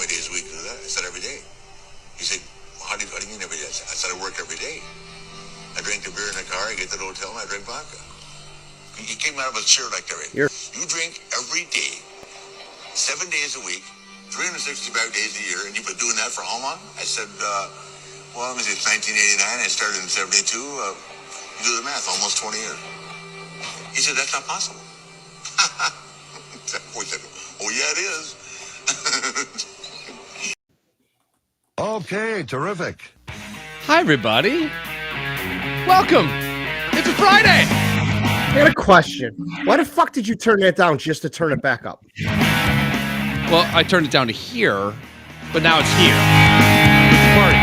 many days a week do that? I said, every day. He said, well, how do you mean every day? I said, I work every day. I drink the beer in the car, I get to the hotel, and I drink vodka. He came out of his chair like that, right? You drink every day, 7 days a week, 365 days a year, and you've been doing that for how long? I said, well, let me see, it's 1989, I started in 72, you do the math, almost 20 years. He said, that's not possible. Boy said, oh, yeah, it is. Okay, terrific. Hi, everybody. Welcome. It's a Friday. I got a question. Why the fuck did you turn that down just to turn it back up? Well, I turned it down to here, but now it's here. It's a party.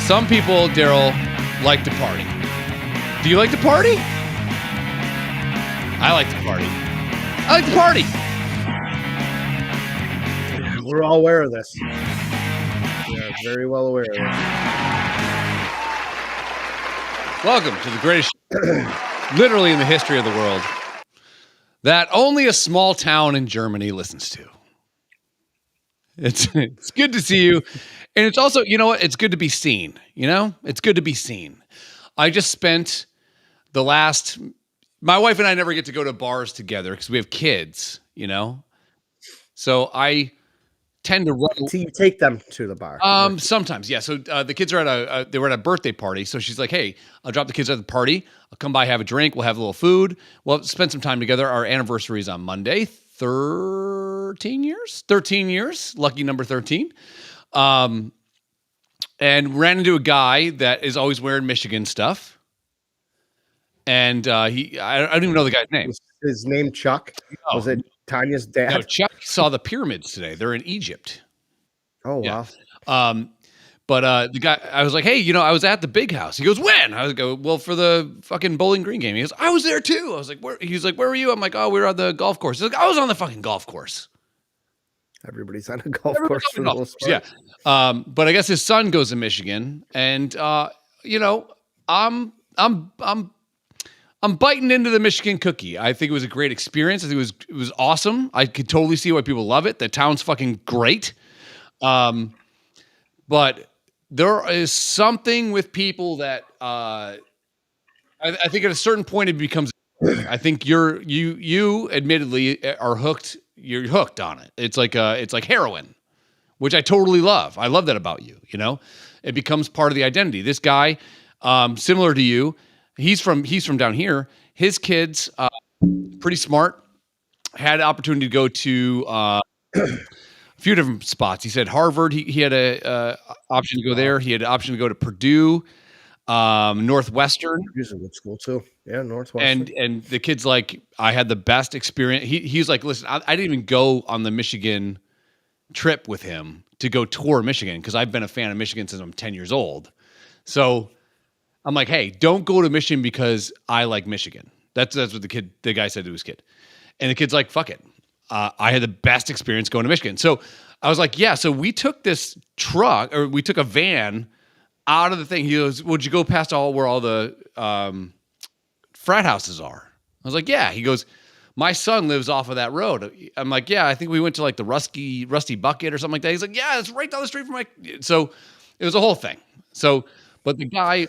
Some people, Daryl, like to party. Do you like to party? I like to party. I like to party. We're all aware of this. Yeah, very well aware of this. Welcome to the greatest literally in the history of the world that only a small town in Germany listens to. It's good to see you. And it's also, you know what? It's good to be seen. You know, it's good to be seen. I just spent my wife and I never get to go to bars together because we have kids, you know? So I tend to run. So you take them to the bar? Sometimes, yeah. So the kids are they were at a birthday party. So she's like, hey, I'll drop the kids at the party. I'll come by, have a drink. We'll have a little food. We'll spend some time together. Our anniversary is on Monday. 13 years. Lucky number 13. And ran into a guy that is always wearing Michigan stuff. And I don't even know the guy's name. Was his name Chuck? No. Was it Tanya's dad? No, Chuck saw the pyramids today. They're in Egypt. Oh, Yeah. wow. But the guy, I was like, hey, I was at the big house. He goes, when? I was like, well, for the fucking Bowling Green game. He goes, I was there too. I was like, where? He's like, where were you? I'm like, oh, we were on the golf course. He's like, I was on the fucking golf course. Everybody's on a golf course for the most part. Yeah. But I guess his son goes to Michigan, and I'm biting into the Michigan cookie. I think it was a great experience. I think it was awesome. I could totally see why people love it. The town's fucking great. But there is something with people that I think at a certain point it becomes. I think you admittedly are hooked. You're hooked on it. It's like heroin, which I totally love. I love that about you. It becomes part of the identity. This guy, similar to you, he's from down here. His kids, pretty smart, had an opportunity to go to a few different spots. He said Harvard. He had a option to go there. He had an option to go to Purdue, Northwestern. He's a good school too. Yeah, Northwestern. And the kid's like, I had the best experience. He's like, listen, I didn't even go on the Michigan trip with him to go tour Michigan because I've been a fan of Michigan since I'm 10 years old. So I'm like, hey, don't go to Michigan because I like Michigan. That's what the guy said to his kid. And the kid's like, fuck it. I had the best experience going to Michigan. So I was like, yeah. So we took this truck, or we took a van out of the thing. He goes, would you go past where all the frat houses are? I was like, yeah. He goes, my son lives off of that road. I'm like, yeah, I think we went to like the Rusty Bucket or something like that. He's like, yeah, it's right down the street from my. So it was a whole thing. So, but the guy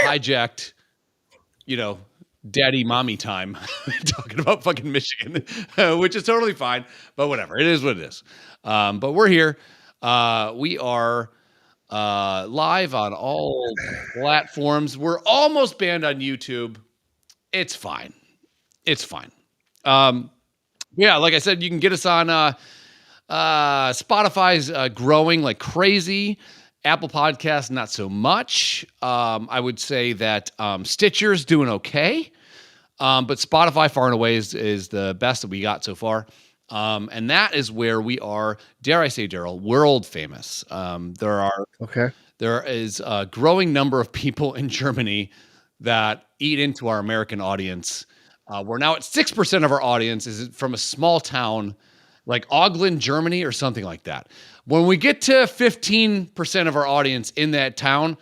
hijacked, daddy mommy time talking about fucking Michigan, which is totally fine, but whatever. It is what it is. But we're here. We are live on all platforms. We're almost banned on YouTube. It's fine. Yeah, like I said, you can get us on Spotify's growing like crazy. Apple Podcasts, not so much. I would say that Stitcher's doing okay. But Spotify far and away is the best that we got so far. And that is where we are, dare I say, Daryl, world famous. There is a growing number of people in Germany that eat into our American audience. We're now at 6% of our audience is from a small town like Ogland, Germany, or something like that. When we get to 15% of our audience in that town,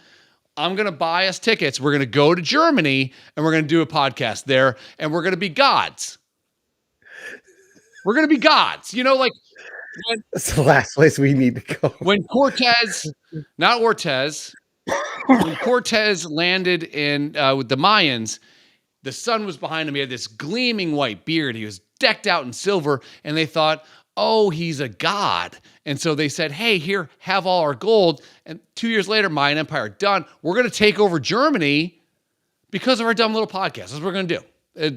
I'm going to buy us tickets. We're going to go to Germany and we're going to do a podcast there and we're going to be gods. We're going to be gods. You know, like That's the last place we need to go. when Cortez landed in with the Mayans, the sun was behind him. He had this gleaming white beard. He was decked out in silver, and they thought, oh, he's a god. And so they said, hey, here, have all our gold. And 2 years later, Mayan Empire done. We're going to take over Germany because of our dumb little podcast. That's what we're going to do.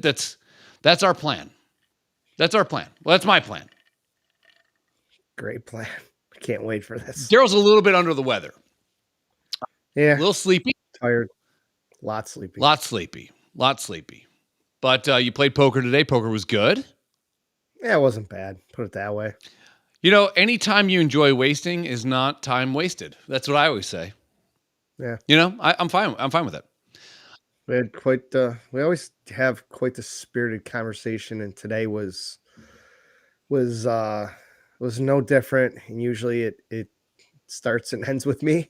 That's our plan. That's our plan. Well, that's my plan. Great plan. I can't wait for this. Daryl's a little bit under the weather. Yeah. A little sleepy. Tired. Lot sleepy. Lot sleepy. But you played poker today. Poker was good. Yeah, it wasn't bad. Put it that way. You know, any time you enjoy wasting is not time wasted. That's what I always say. Yeah. You know, I'm fine. I'm fine with it. We had we always have quite the spirited conversation, and today was no different. And usually it starts and ends with me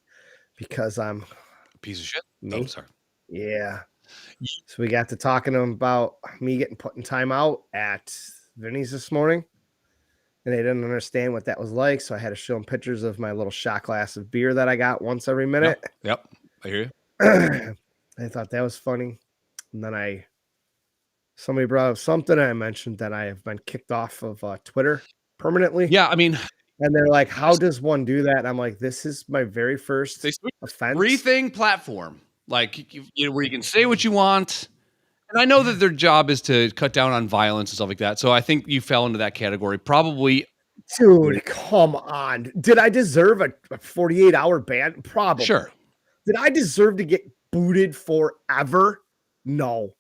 because I'm A piece of shit. me. Oh, sorry. Yeah. So we got to talking to him about me getting put in timeout at Vinny's this morning. And they didn't understand what that was like. So I had to show them pictures of my little shot glass of beer that I got once every minute. Yep. I hear you. I thought that was funny. And then somebody brought up something, and I mentioned that I have been kicked off of Twitter permanently. Yeah, I mean, And they're like, how does one do that? And I'm like, this is my very first they switched offense. everything platform, like you know, where you can say what you want. And I know that their job is to cut down on violence and stuff like that. So I think you fell into that category. Probably. Dude, come on. Did I deserve a 48-hour ban? Probably. Sure. Did I deserve to get booted forever? No,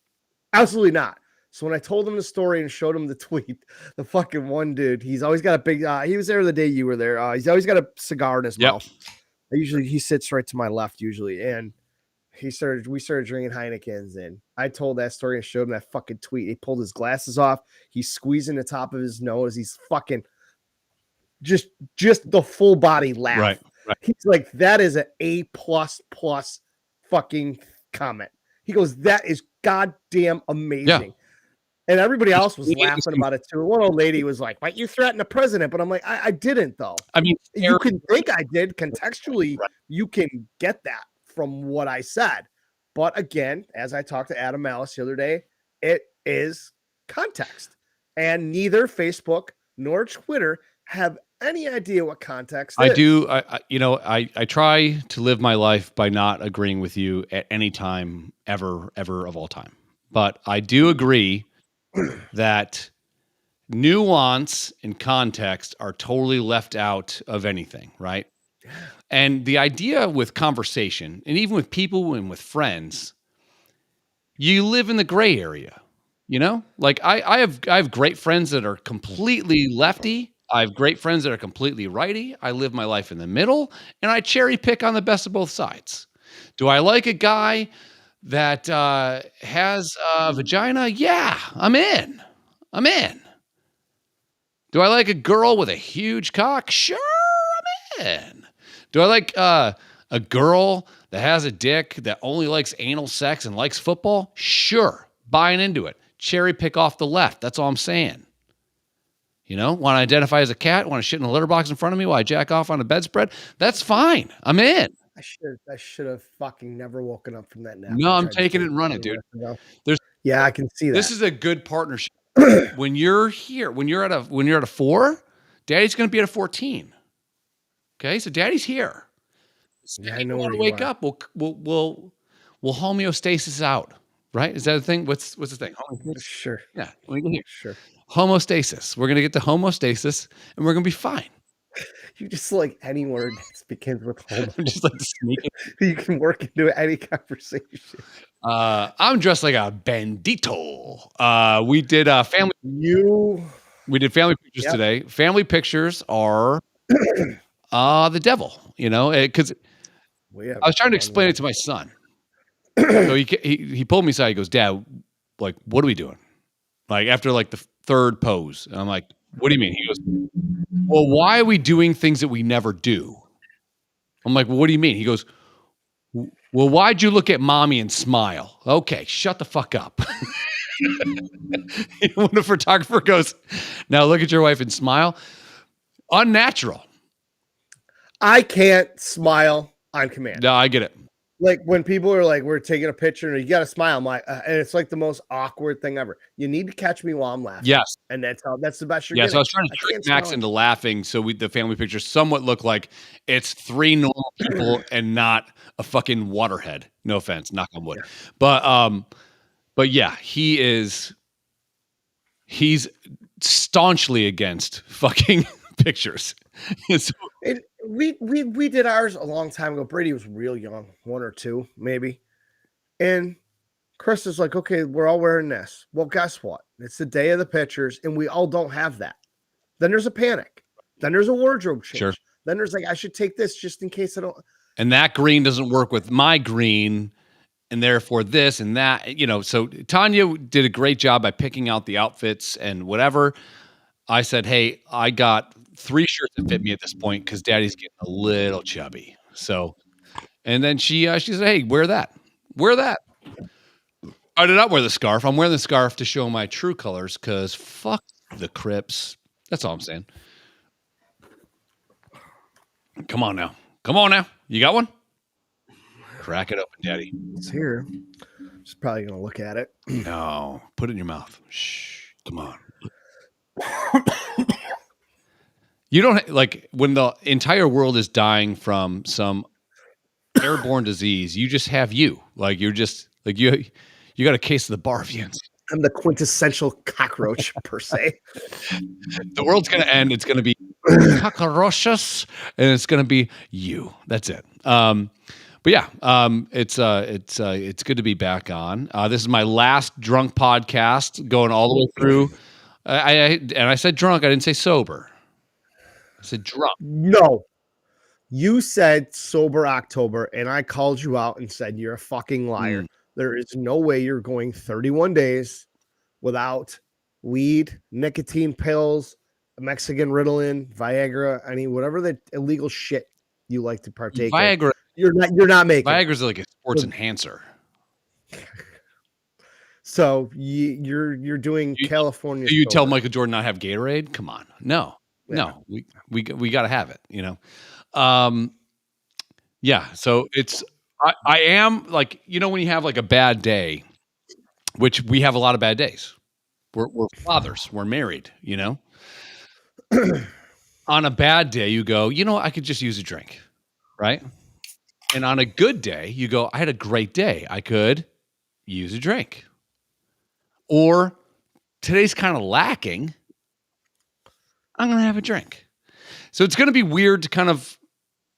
absolutely not. So when I told him the story and showed him the tweet, the fucking one dude, he's always got a big, he was there the day you were there. He's always got a cigar in his mouth. He sits right to my left usually. And we started drinking Heineken's, and I told that story and showed him that fucking tweet. He pulled his glasses off. He's squeezing the top of his nose. He's fucking just the full body laugh. Right. He's like, that is an A++ fucking comment. He goes, that is goddamn amazing. Yeah. And everybody else was laughing about it too. One old lady was like, why you threaten the president? But I'm like, I didn't though. I mean, You can think I did contextually. You can get that from what I said. But again, as I talked to Adam Malice the other day, it is context. And neither Facebook nor Twitter have any idea what context is. I do. I try to live my life by not agreeing with you at any time, ever of all time. But I do agree that nuance and context are totally left out of anything, right? And the idea with conversation, and even with people and with friends, you live in the gray area, you know? Like I have great friends that are completely lefty. I have great friends that are completely righty. I live my life in the middle, and I cherry pick on the best of both sides. Do I like a guy that has a vagina? Yeah, I'm in. Do I like a girl with a huge cock? Sure, I'm in. Do I like a girl that has a dick that only likes anal sex and likes football? Sure, buying into it. Cherry pick off the left. That's all I'm saying. You know, want to identify as a cat? Want to shit in a litter box in front of me while I jack off on a bedspread? That's fine. I'm in. I should have fucking never woken up from that nap. No, I'm taking it and running, dude. Yeah, I can see that. This is a good partnership. When you're here, when you're at a 4, Daddy's going to be at a 14. Okay, so Daddy's here. Yeah, I know. Want to wake up? We'll homeostasis out. Right? Is that a thing? What's the thing? Sure. Yeah. When we get here. Sure. Homostasis. We're gonna get to homostasis, and we're gonna be fine. You just like any word that begins with homo. I'm just like sneaking. You can work into any conversation. I'm dressed like a bandito. We did family. We did family pictures today. Family pictures are the devil. You know, because I was trying to explain it to my son. So he pulled me aside. He goes, "Dad, like, what are we doing? Like after like the third pose?" And I'm like, "What do you mean?" He goes, "Well, why are we doing things that we never do?" I'm like, "Well, what do you mean?" He goes, Well, why'd you look at mommy and smile? Okay, shut the fuck up. When the photographer goes, now look at your wife and smile. Unnatural. I can't smile on command. No, I get it. Like when people are like, we're taking a picture and you got to smile. I'm like, and it's like the most awkward thing ever. You need to catch me while I'm laughing. Yes. And that's the best you're Yeah, getting. so I was trying to trick Max into laughing so the family pictures somewhat look like it's three normal people and not a fucking waterhead. No offense, knock on wood. Yeah. But yeah, he's staunchly against fucking pictures. So, we did ours a long time ago. Brady was real young, 1 or 2 maybe. And Chris is like, okay, we're all wearing this. Well, guess what? It's the day of the pictures, and we all don't have that. Then there's a panic. Then there's a wardrobe change. Sure. Then there's like, I should take this just in case I don't. And that green doesn't work with my green, and therefore this and that. So Tanya did a great job by picking out the outfits and whatever. I said, hey, I got 3 shirts that fit me at this point because Daddy's getting a little chubby. So, and then she said, hey, wear that. Wear that. I did not wear the scarf. I'm wearing the scarf to show my true colors because fuck the Crips. That's all I'm saying. Come on now. You got one? Crack it open, Daddy. It's here. Just probably going to look at it. No. Put it in your mouth. Shh. Come on. You don't like when the entire world is dying from some airborne disease. You just have you. Like you're just like you got a case of the Barvians. I'm the quintessential cockroach per se. The world's gonna end. It's gonna be cockroaches, and it's gonna be you. That's it. But yeah, it's good to be back on. This is my last drunk podcast, going all the way through. I said drunk. I didn't say sober. I said drunk. No, you said sober October, and I called you out and said you're a fucking liar. There is no way you're going 31 days without weed, nicotine pills, Mexican Ritalin, Viagra, whatever the illegal shit you like to partake Viagra. You're not making. Viagra's like a sports enhancer. So you're doing California. Do you tell Michael Jordan not have Gatorade? Come on, no. We got to have it. Yeah. So it's. I am like, when you have like a bad day, which we have a lot of bad days. We're fathers. We're married, On a bad day, you go, I could just use a drink, right? And on a good day, you go, I had a great day. I could use a drink. Or today's kind of lacking. I'm going to have a drink. So it's going to be weird to kind of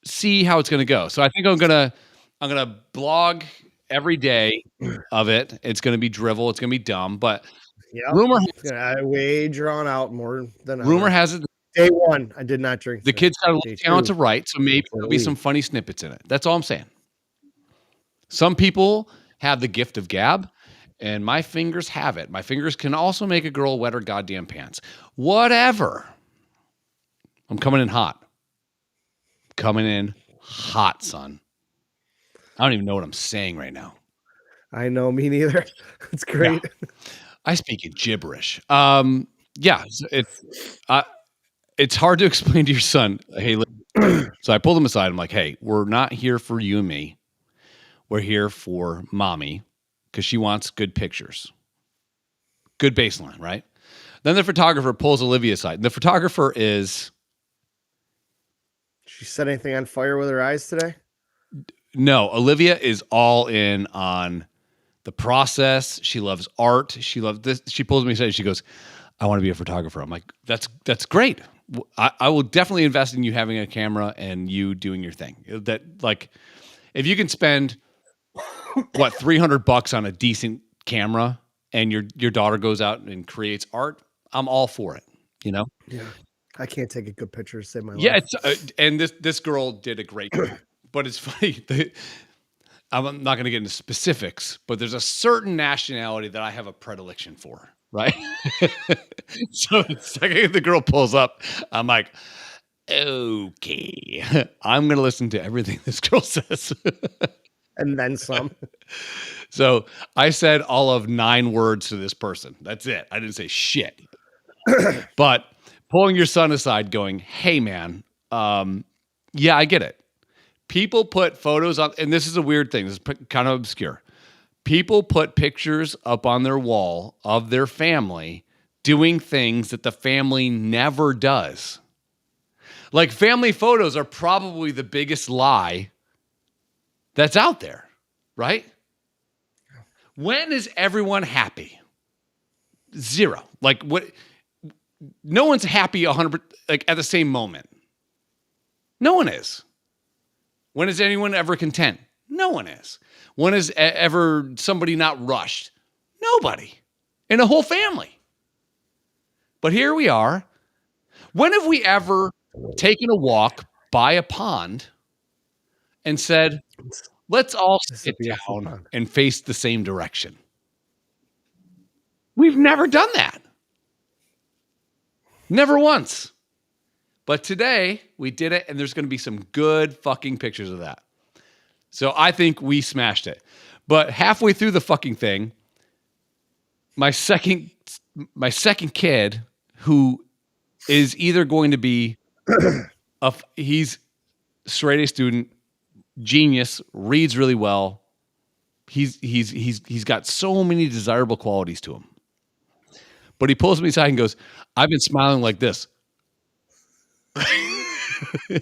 see how it's going to go. So I think I'm going to blog every day of it. It's going to be drivel. It's going to be dumb, but rumor way drawn out more than rumor has it. Day 1, I did not drink. The kid's got a little talent to write, so maybe there'll be some funny snippets in it. That's all I'm saying. Some people have the gift of gab, and my fingers have it. My fingers can also make a girl wet her goddamn pants. Whatever. I'm coming in hot. Coming in hot, son. I don't even know what I'm saying right now. I know, me neither. It's great. Yeah. I speak in gibberish. Yeah, it's hard to explain to your son. Hey, so I pulled him aside. I'm like, hey, we're not here for you and me. We're here for mommy because she wants good pictures, good baseline, right? Then the photographer pulls Olivia aside. The photographer is. She set anything on fire with her eyes today? No, Olivia is all in on the process. She loves art. She loves this. She pulls me aside. She goes, I want to be a photographer. I'm like, that's great. I will definitely invest in you having a camera and you doing your thing. That like, if you can spend $300 on a decent camera and your daughter goes out and creates art, I'm all for it. Yeah. I can't take a good picture to save my life. Yeah, it's and this girl did a great job. But it's funny. I'm not going to get into specifics, but there's a certain nationality that I have a predilection for, right? So the second the girl pulls up, I'm like, okay, I'm going to listen to everything this girl says. And then some. So I said all of 9 words to this person. That's it. I didn't say shit. But pulling your son aside going, hey, man, yeah, I get it. People put photos on, and this is a weird thing. This is kind of obscure. People put pictures up on their wall of their family doing things that the family never does. Like family photos are probably the biggest lie that's out there, right? When is everyone happy? 0. Like what? No one's happy 100% like at the same moment. No one is. When is anyone ever content? No one is. When is ever somebody not rushed? Nobody. In a whole family. But here we are. When have we ever taken a walk by a pond and said, let's all sit down and face the same direction? We've never done that. Never once. But today we did it, and there's going to be some good fucking pictures of that. So I think we smashed it. But halfway through the fucking thing, my second kid, who is either going to be he's straight A student, genius, reads really well. He's got so many desirable qualities to him. But he pulls me aside and goes, I've been smiling like this. Hey,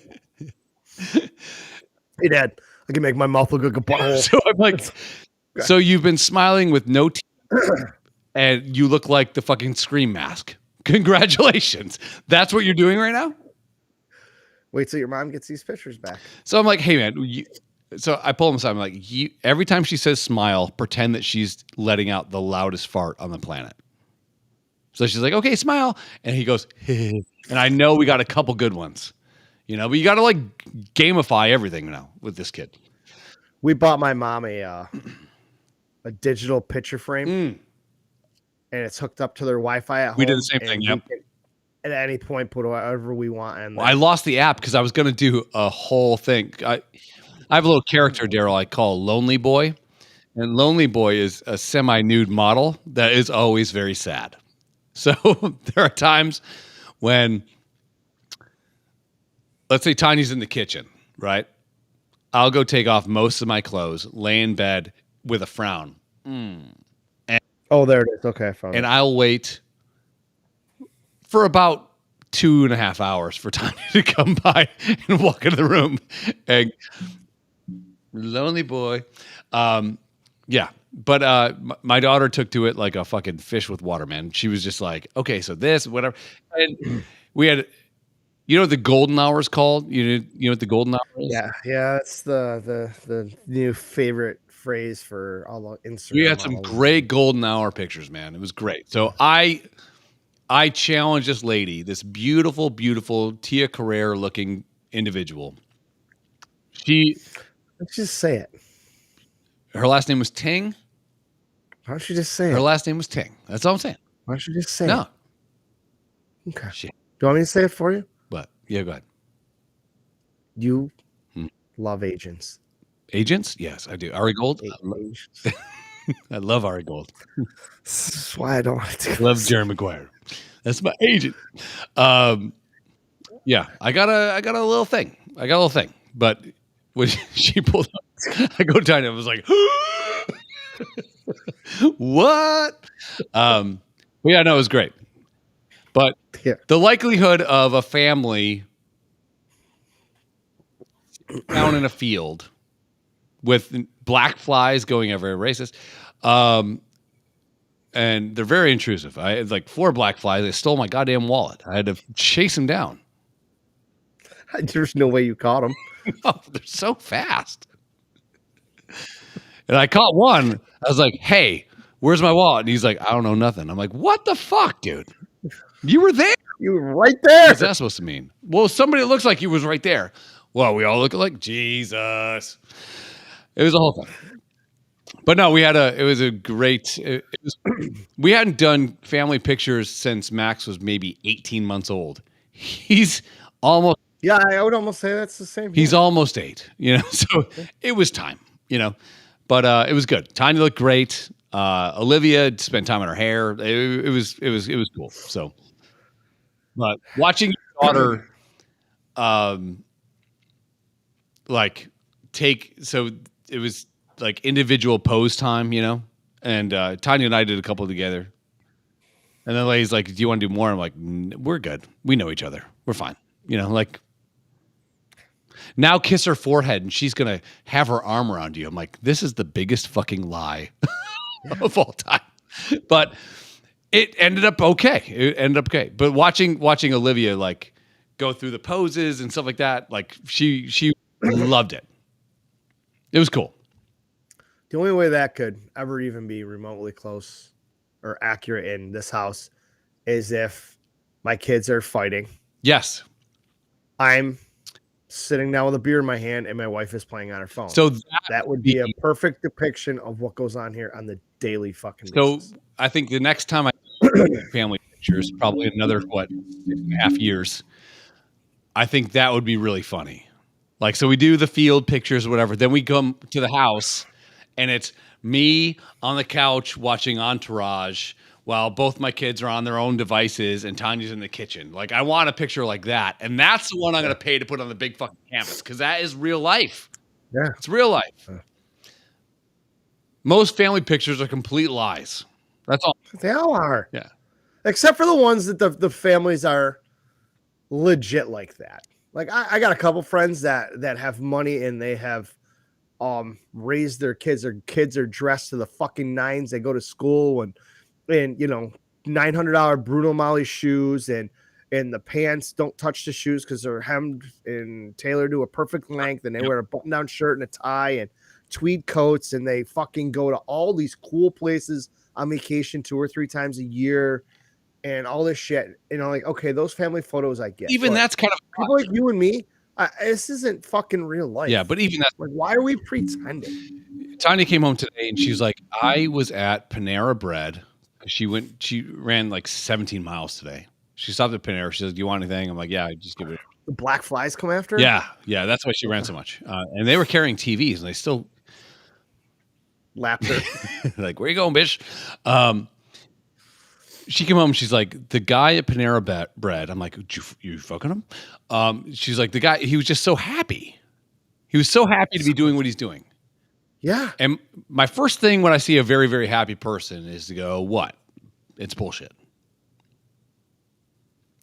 Dad, I can make my mouth look like a butthole. So I'm like, so you've been smiling with no teeth and you look like the fucking Scream mask. Congratulations. That's what you're doing right now? Wait till your mom gets these pictures back. So I'm like, hey, man. So I pull him aside. I'm like, every time she says smile, pretend that she's letting out the loudest fart on the planet. So she's like, okay, smile. And he goes, and I know we got a couple good ones, but you got to like gamify everything now with this kid. We bought my mom a digital picture frame and it's hooked up to their Wi-Fi at home. We did the same thing. Yep. At any point, put whatever we want in there. I lost the app because I was going to do a whole thing. I have a little character, Daryl, I call Lonely Boy. And Lonely Boy is a semi-nude model that is always very sad. So there are times when, let's say Tanya's in the kitchen, right? I'll go take off most of my clothes, lay in bed with a frown. Oh, there it is. Okay, I found it. And I'll wait for about 2.5 hours for Tanya to come by and walk into the room. And Lonely Boy. Yeah. But my daughter took to it like a fucking fish with water, man. She was just like, okay, so this, whatever. And we had, what the golden hour is called? You know what the golden hour is? Yeah. That's the new favorite phrase for all the Instagram. We had some great golden hour pictures, man. It was great. So I challenged this lady, this beautiful, beautiful Tia Carrere looking individual. Let's just say it. Her last name was Ting. Why don't you just say it? Her last name was Ting. That's all I'm saying. Why don't you just say it? No. Okay. Shit. Do you want me to say it for you? But yeah, go ahead. You love agents. Agents? Yes, I do. Ari Gold? Agents. I love Ari Gold. That's why I don't want to love Jerry Maguire. That's my agent. Yeah, I got a little thing. But when she pulled up, I go down and I was like, what? Yeah, no, it was great. But the likelihood of a family down in a field with black flies going everywhere, racist, and they're very intrusive. I had like 4 black flies. They stole my goddamn wallet. I had to chase them down. There's no way you caught them. No, they're so fast. And I caught one. I was like, hey, where's my wallet? And he's like, I don't know nothing. I'm like, what the fuck, dude? You were there. You were right there. What's that supposed to mean? Well, somebody that looks like you was right there. Well, we all look like Jesus. It was a whole thing. But no, we hadn't done family pictures since Max was maybe 18 months old. He's almost. Yeah, I would almost say that's the same. He's almost 8, so it was time. you know. But it was good. Tanya looked great. Olivia spent time on her hair. It was cool. So, but watching your daughter, like so it was like individual pose time, you know, and Tanya and I did a couple together. And then Lay's like, "Do you want to do more?" I'm like, "We're good. We know each other. We're fine." You know, like now kiss her forehead and she's gonna have her arm around you. I'm like, this is the biggest fucking lie of all time. But it ended up okay. But watching Olivia like go through the poses and stuff like that, like she loved it. It was cool. The only way that could ever even be remotely close or accurate in this house is if my kids are fighting. Yes. I'm sitting down with a beer in my hand and my wife is playing on her phone. So that would be a perfect depiction of what goes on here on the daily fucking basis. So I think the next time I do family pictures, probably another 6.5 years, I think that would be really funny. Like, so we do the field pictures or whatever, then we come to the house and it's me on the couch watching Entourage while both my kids are on their own devices and Tanya's in the kitchen. Like, I want a picture like that. And that's the one I'm going to pay to put on the big fucking canvas because that is real life. Yeah. It's real life. Most family pictures are complete lies. That's all. They all are. Yeah. Except for the ones that the families are legit like that. Like I got a couple friends that have money and they have raised their kids. Their kids are dressed to the fucking nines. They go to school and you know, $900 Bruno Mali shoes and the pants don't touch the shoes because they're hemmed and tailored to a perfect length, and they wear a button-down shirt and a tie and tweed coats, and they fucking go to all these cool places on vacation 2 or 3 times a year and all this shit. You know, like, okay, those family photos I get. Even that's kind of people like you and me. This isn't fucking real life. Yeah, but even that's like, why are we pretending? Tanya came home today and she's like, I was at Panera Bread. She ran like 17 miles today. She stopped at Panera. She says, "Do you want anything?" I'm like, "Yeah, just give it." The black flies come after her? Yeah. That's why she ran so much. And they were carrying TVs, and they still lapped her. Like, where you going, bitch? She came home. She's like, the guy at Panera Bread. I'm like, you fucking him? She's like, the guy. He was just so happy. He was so happy to be doing what he's doing. Yeah. And my first thing when I see a very, very happy person is to go, what? It's bullshit.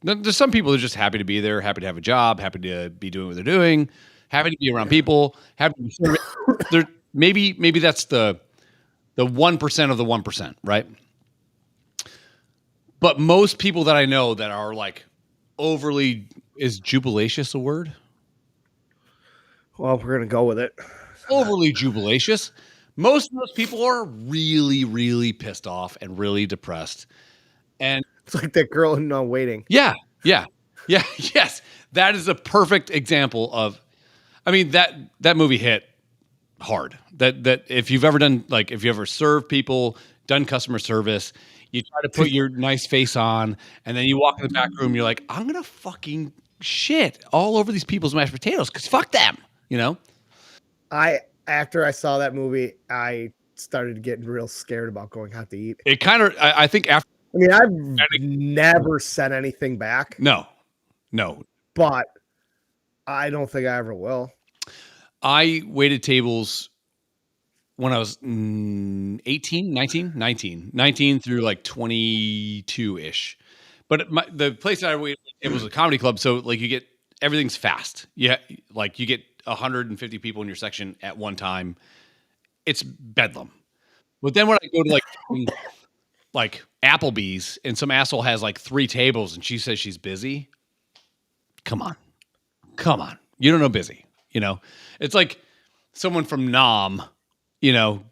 There's some people that are just happy to be there, happy to have a job, happy to be doing what they're doing, happy to be around people, happy to be serving. Maybe that's the 1% of the 1%, right? But most people that I know that are like overly, is jubilatious a word? Well, we're going to go with it. Overly jubilatious. Most of those people are really, really pissed off and really depressed. And it's like that girl in Waiting. Yeah. Yes. That is a perfect example of, I mean, that movie hit hard. That if you've ever done, like, if you ever served people, done customer service, you try to put your nice face on, and then you walk in the back room, you're like, I'm going to fucking shit all over these people's mashed potatoes because fuck them, you know? After I saw that movie, I started getting real scared about going out to eat. It kind of, I think after. I mean, I've never said anything back. No. But I don't think I ever will. I waited tables when I was 19 through like 22-ish. But the place that I waited, it was a comedy club. So like you get, everything's fast. Yeah. Like you get 150 people in your section at one time. It's bedlam. But then when I go to like Applebee's and some asshole has like 3 tables and she says she's busy. Come on. You don't know busy, you know? It's like someone from Nam, you know,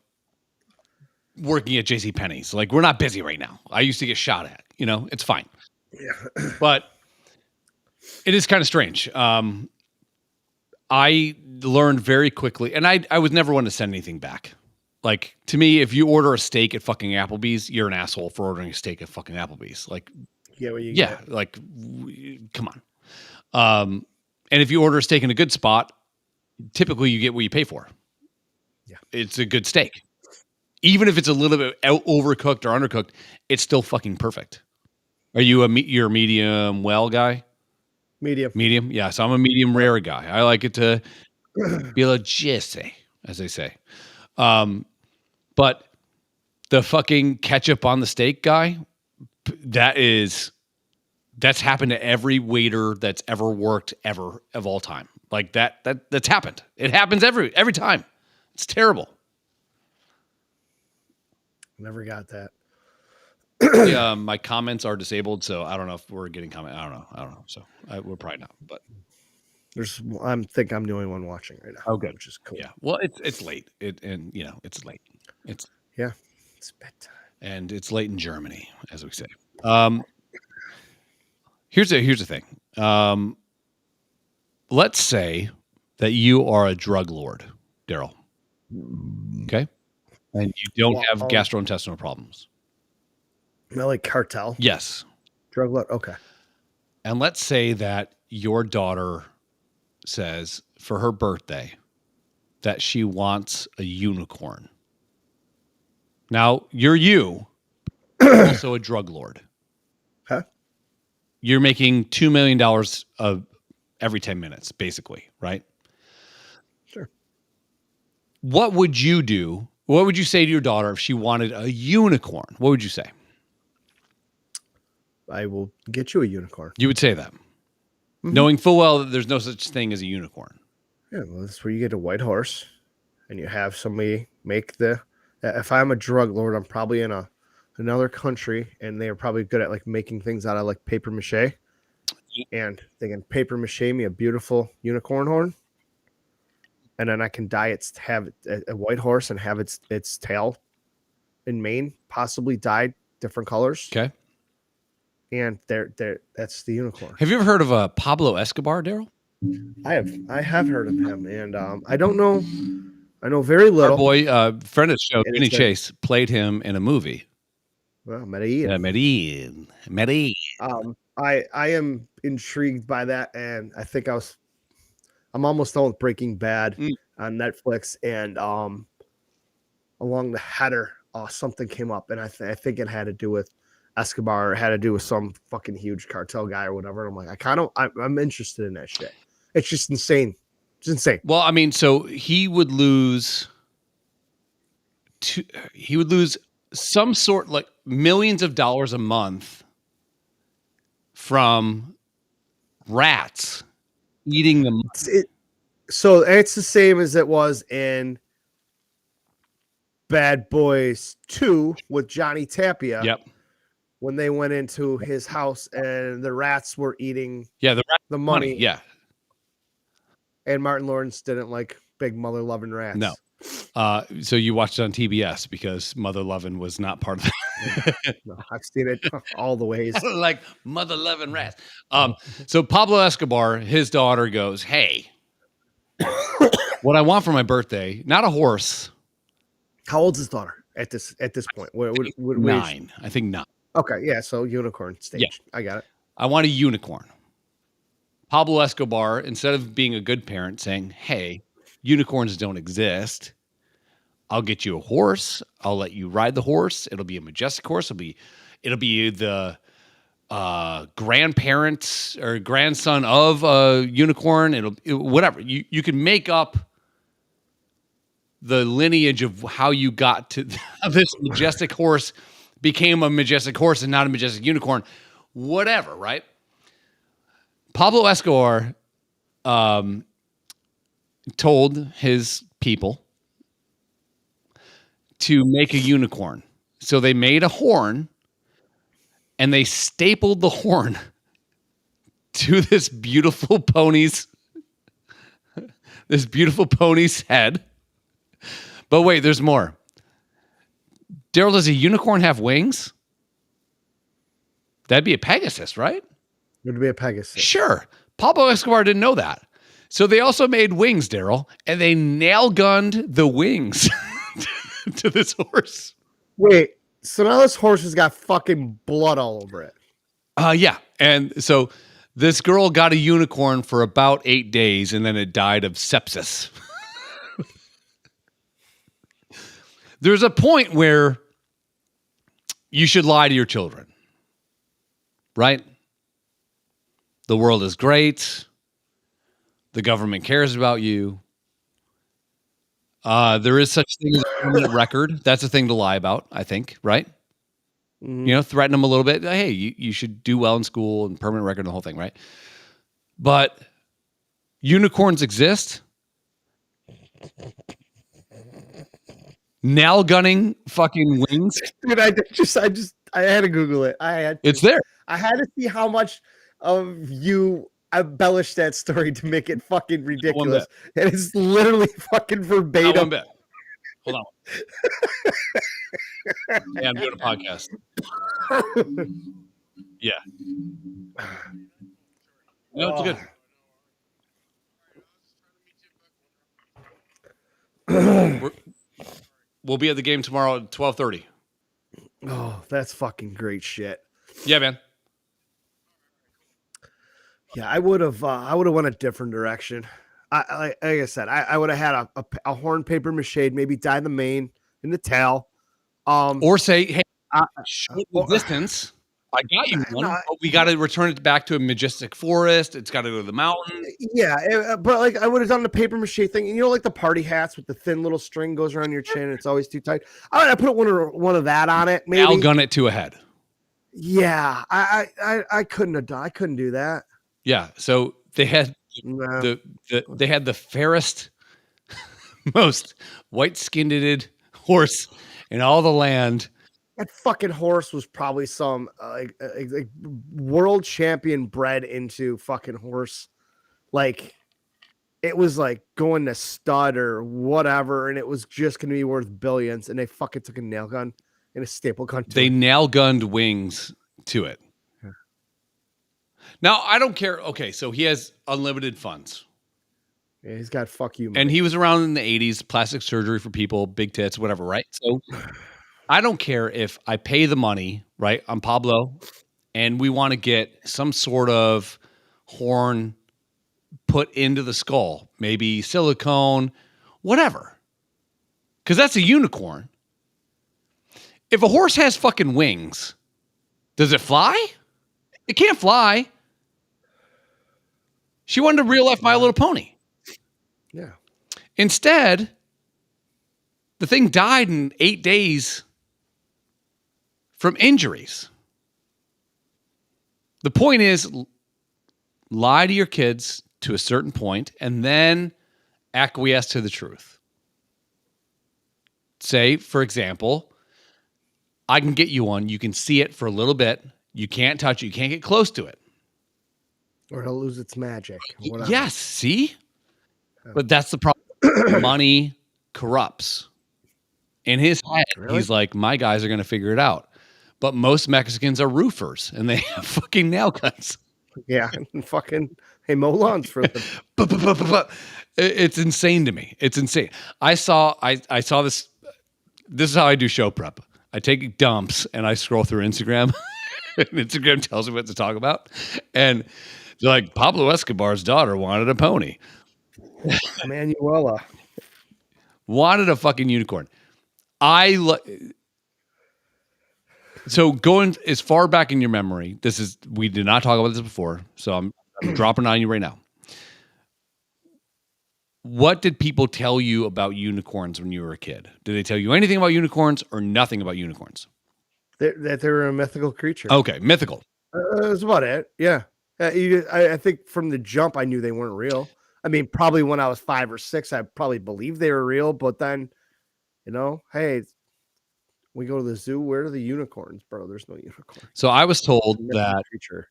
working at JCPenney's. Like, we're not busy right now. I used to get shot at, you know? It's fine. Yeah. But it is kind of strange. I learned very quickly, and I was never one to send anything back. Like, to me, if you order a steak at fucking Applebee's, you're an asshole for ordering a steak at fucking Applebee's. Like, get. Like, come on. And if you order a steak in a good spot, typically you get what you pay for. it's a good steak. Even if it's a little bit overcooked or undercooked, it's still fucking perfect. Are you you're a medium well guy? Medium. Medium? Yeah, so I'm a medium rare guy. I like it to be a little juicy, as they say. But the fucking ketchup on the steak guy, that's happened to every waiter that's ever worked ever of all time. Like that's happened. It happens every time. It's terrible. Never got that. My comments are disabled, so I don't know if we're getting comment. I don't know. So we're probably not. But I think I'm the only one watching right now. Oh, good. Which is cool. Yeah. Well, it's late. It's late. It's bedtime, and it's late in Germany, as we say. Here's the thing. Let's say that you are a drug lord, Daryl. Okay, and you don't have gastrointestinal problems. Not like cartel. Yes. Drug lord. Okay. And let's say that your daughter says for her birthday that she wants a unicorn. Now, you're also a drug lord. Huh? You're making $2 million of every 10 minutes, basically, right? Sure. What would you do? What would you say to your daughter if she wanted a unicorn? What would you say? I will get you a unicorn. You would say that, knowing full well that there's no such thing as a unicorn. Yeah, well, that's where you get a white horse, and you have somebody make the. If I'm a drug lord, I'm probably in another country, and they are probably good at like making things out of like paper mache, and they can paper mache me a beautiful unicorn horn, and then I can dye have a white horse and have its tail in mane possibly dyed different colors. Okay. And that's the unicorn. Have you ever heard of Pablo Escobar, Daryl? I have heard of him, and I don't know. I know very little. Our boy, friend of the show, Vinny Chase, played him in a movie. Well, Medellin. Medellin. I am intrigued by that, and I think I'm almost done with Breaking Bad on Netflix, and along the header, something came up, and I think it had to do with Escobar, or had to do with some fucking huge cartel guy or whatever. And I'm like, I'm interested in that shit. It's just insane. It's insane. Well, I mean, so he would lose some sort, like millions of dollars a month from rats eating them. So it's the same as it was in Bad Boys 2 with Johnny Tapia. Yep. When they went into his house and the rats were eating the money. Yeah. And Martin Lawrence didn't like big mother loving rats. No. So you watched it on TBS because Mother Lovin' was not part of it. No, I've seen it all the ways. Like Mother Lovin' rats. So Pablo Escobar, his daughter goes, "Hey, what I want for my birthday, not a horse." How old's his daughter at this point? What 9. I think 9. Okay, yeah, so unicorn stage. Yeah. I got it. I want a unicorn. Pablo Escobar, instead of being a good parent, saying, "Hey, unicorns don't exist. I'll get you a horse. I'll let you ride the horse. It'll be a majestic horse. It'll be the grandparents or grandson of a unicorn. Whatever. You can make up the lineage of how you got to this majestic horse became a majestic horse and not a majestic unicorn. Whatever, right?" Pablo Escobar told his people to make a unicorn. So they made a horn and they stapled the horn to this beautiful pony's head. But wait, there's more. Daryl, does a unicorn have wings? That'd be a Pegasus, right? It would be a Pegasus. Sure. Pablo Escobar didn't know that. So they also made wings, Daryl, and they nail gunned the wings to this horse. Wait, so now this horse has got fucking blood all over it. Yeah. And so this girl got a unicorn for about 8 days, and then it died of sepsis. There's a point where you should lie to your children, right? The world is great. The government cares about you. There is such thing as a permanent record. That's a thing to lie about, I think, right? Mhm. You know, threaten them a little bit. Hey, you should do well in school and permanent record and the whole thing, right? But unicorns exist. Nail gunning fucking wings. Dude, I had to Google it. It's there. I had to see how much of you embellished that story to make it fucking ridiculous. And it's literally fucking Not one verbatim. bit. Hold on. Yeah, I'm doing a podcast. Yeah. No, it's good. We'll be at the game tomorrow at 12:30. Oh, that's fucking great shit. Yeah, man. Yeah, I would have went a different direction. Like I said, I would have had a horn paper mache, maybe dye the mane and the tail. Or say, hey, short the distance. I got you one, but we got to return it back to a majestic forest. It's got to go to the mountain. Yeah, but like I would have done the paper mache thing. You know, like the party hats with the thin little string goes around your chin. It's always too tight. I put one of that on it. Maybe I'll gun it to a head. Yeah, I couldn't have done. I couldn't do that. Yeah, so they had they had the fairest, most white-skinned horse in all the land. That fucking horse was probably some like world champion bred into fucking horse. Like it was like going to stud or whatever, and it was just going to be worth billions. And they fucking took a nail gun and a staple gun. They nail gunned wings to it. Yeah. Now I don't care. Okay, so he has unlimited funds. Yeah, he's got fuck you money. And he was around in the 80s, plastic surgery for people, big tits, whatever, right? So I don't care if I pay the money, right? I'm Pablo, and we want to get some sort of horn put into the skull, maybe silicone, whatever. Because that's a unicorn. If a horse has fucking wings, does it fly? It can't fly. She wanted to real life My Little Pony. Yeah. Instead, the thing died in 8 days from injuries. The point is, lie to your kids to a certain point and then acquiesce to the truth. Say, for example, I can get you one. You can see it for a little bit. You can't touch it. You can't get close to it. Or it'll lose its magic. Whatever. Yes, see? But that's the problem. Money corrupts. In his head, he's like, my guys are going to figure it out. But most Mexicans are roofers, and they have fucking nail guns. Yeah, and fucking, hey, mow lawns for them. It's insane to me. It's insane. I saw this. This is how I do show prep. I take dumps, and I scroll through Instagram. And Instagram tells me what to talk about. And they're like, Pablo Escobar's daughter wanted a pony. Manuela wanted a fucking unicorn. So going as far back in your memory, we did not talk about this before, so I'm dropping on you right now. What did people tell you about unicorns when you were a kid? Did they tell you anything about unicorns or nothing about unicorns? That they were a mythical creature. Okay, mythical. That's about it. Yeah. I think from the jump, I knew they weren't real. I mean, probably when I was 5 or 6, I probably believed they were real. But then, hey, we go to the zoo. Where are the unicorns, bro? There's no unicorn. So I was told that creature.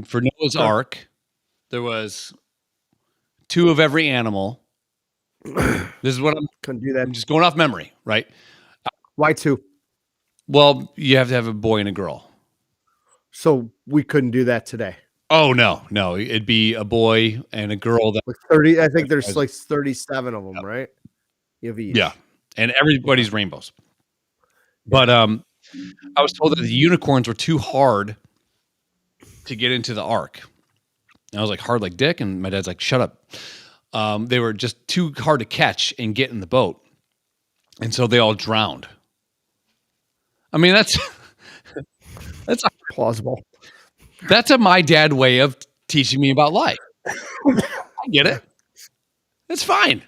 For Noah's Ark, there was 2 of every animal. This is what couldn't do that. I'm just going off memory, right? Why 2? Well, you have to have a boy and a girl. So we couldn't do that today. Oh, no. It'd be a boy and a girl. That 30. I think there's like 37 of them, right? You have each. Yeah. And everybody's rainbows. But I was told that the unicorns were too hard to get into the ark. And I was like, hard like dick? And my dad's like, shut up. They were just too hard to catch and get in the boat. And so they all drowned. I mean, that's Plausible. That's a my dad way of teaching me about life. I get it. It's fine.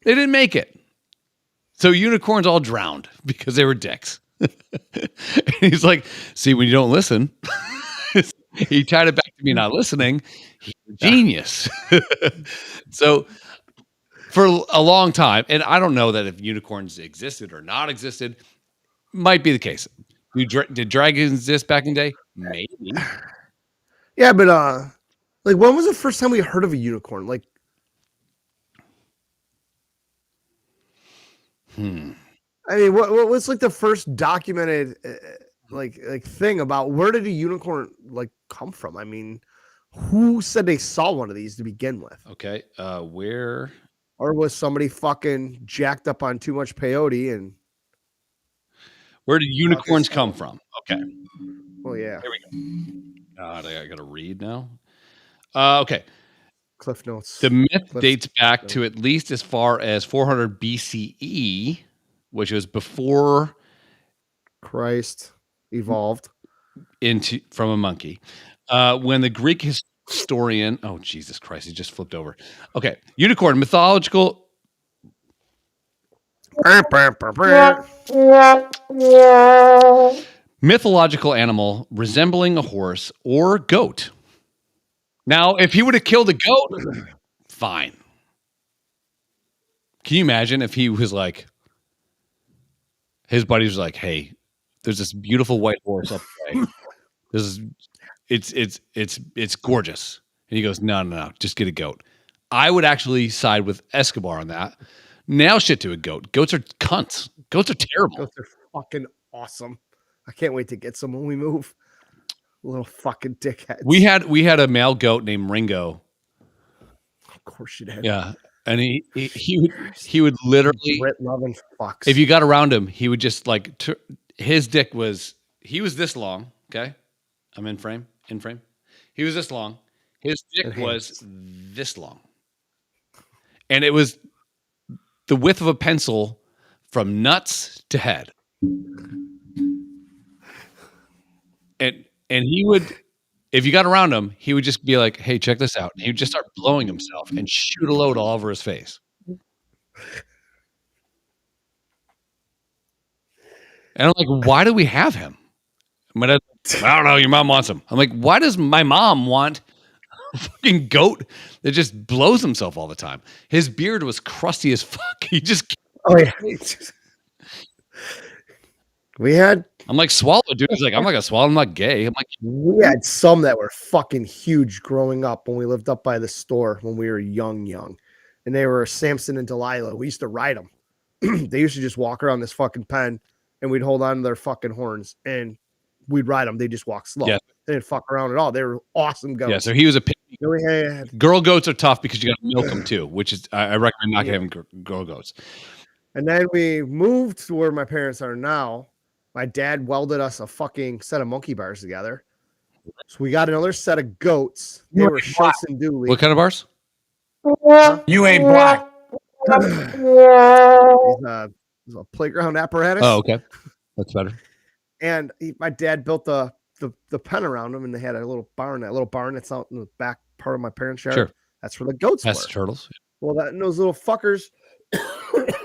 They didn't make it. So unicorns all drowned because they were dicks. And he's like, see, when you don't listen, he tied it back to me not listening. He's a genius. So for a long time, and I don't know that if unicorns existed or not existed, might be the case. Did dragons exist back in the day? Maybe. Yeah, but like when was the first time we heard of a unicorn? Like, I mean, what was like the first documented like thing about where did a unicorn like come from? I mean, who said they saw one of these to begin with? Okay, where? Or was somebody fucking jacked up on too much peyote and? Where did unicorns come from? Okay. Well, yeah. Here we go. God, I got to read now. Okay. Cliff Notes. The myth dates back to at least as far as 400 BCE, which was before Christ evolved from a monkey. When the Greek historian, oh Jesus Christ, he just flipped over. Okay, unicorn, mythological animal resembling a horse or goat. Now, if he would have killed a goat, fine. Can you imagine if he was like, his buddy was like, hey, there's this beautiful white horse up there. It's gorgeous. And he goes, no, just get a goat. I would actually side with Escobar on that. Nail shit to a goat. Goats are cunts. Goats are terrible. Goats are fucking awesome. I can't wait to get some when we move. Little fucking dickheads. We had a male goat named Ringo. Of course you did. Yeah. And he would literally, Brit loving fucks. if you got around him, he would just like, his dick he was this long. Okay. I'm in frame. He was this long. His dick was this long. And it was the width of a pencil from nuts to head. And he would, if you got around him, he would just be like, hey, check this out. And he would just start blowing himself and shoot a load all over his face. And I'm like, why do we have him? I don't know. Your mom wants him. I'm like, why does my mom want a fucking goat that just blows himself all the time? His beard was crusty as fuck. He just. Oh, yeah. I'm like, swallow, dude. He's like, I'm not gonna swallow. I'm not gay. I'm like, we had some that were fucking huge growing up when we lived up by the store when we were young, and they were Samson and Delilah. We used to ride them. They used to just walk around this fucking pen, and we'd hold on to their fucking horns, and we'd ride them. They just walk slow. Yeah. They didn't fuck around at all. They were awesome goats. Yeah. So he was a pig. Really girl goats are tough because you got to milk them too, which is I recommend not having girl goats. And then we moved to where my parents are now. My dad welded us a fucking set of monkey bars together. So we got another set of goats. They were Schultz and Dooley. What kind of bars? Huh? You ain't black. It's a playground apparatus. Oh, okay. That's better. And my dad built the pen around them, and they had a little barn. That little barn that's out in the back part of my parents' yard. Sure. That's where the goats were. That's turtles. Well, those little fuckers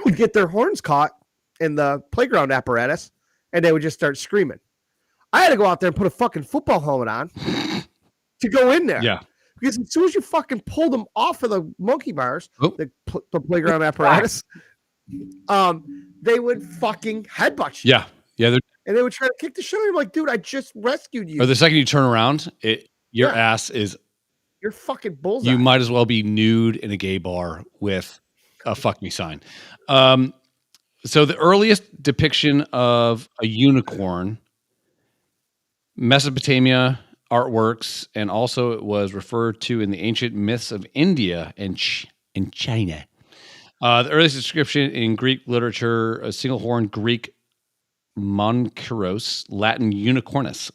would get their horns caught in the playground apparatus, and they would just start screaming. I had to go out there and put a fucking football helmet on to go in there. Yeah. Because as soon as you fucking pull them off of the monkey bars, the playground apparatus, they would fucking headbutt you. Yeah. Yeah. And they would try to kick the shit out of you. I'm like, dude, I just rescued you. Or the second you turn around, your ass is. You're fucking bullseye. You might as well be nude in a gay bar with a fuck me sign. So the earliest depiction of a unicorn, Mesopotamia artworks, and also it was referred to in the ancient myths of India and China. The earliest description in Greek literature, a single-horned Greek monkeros, Latin unicornus,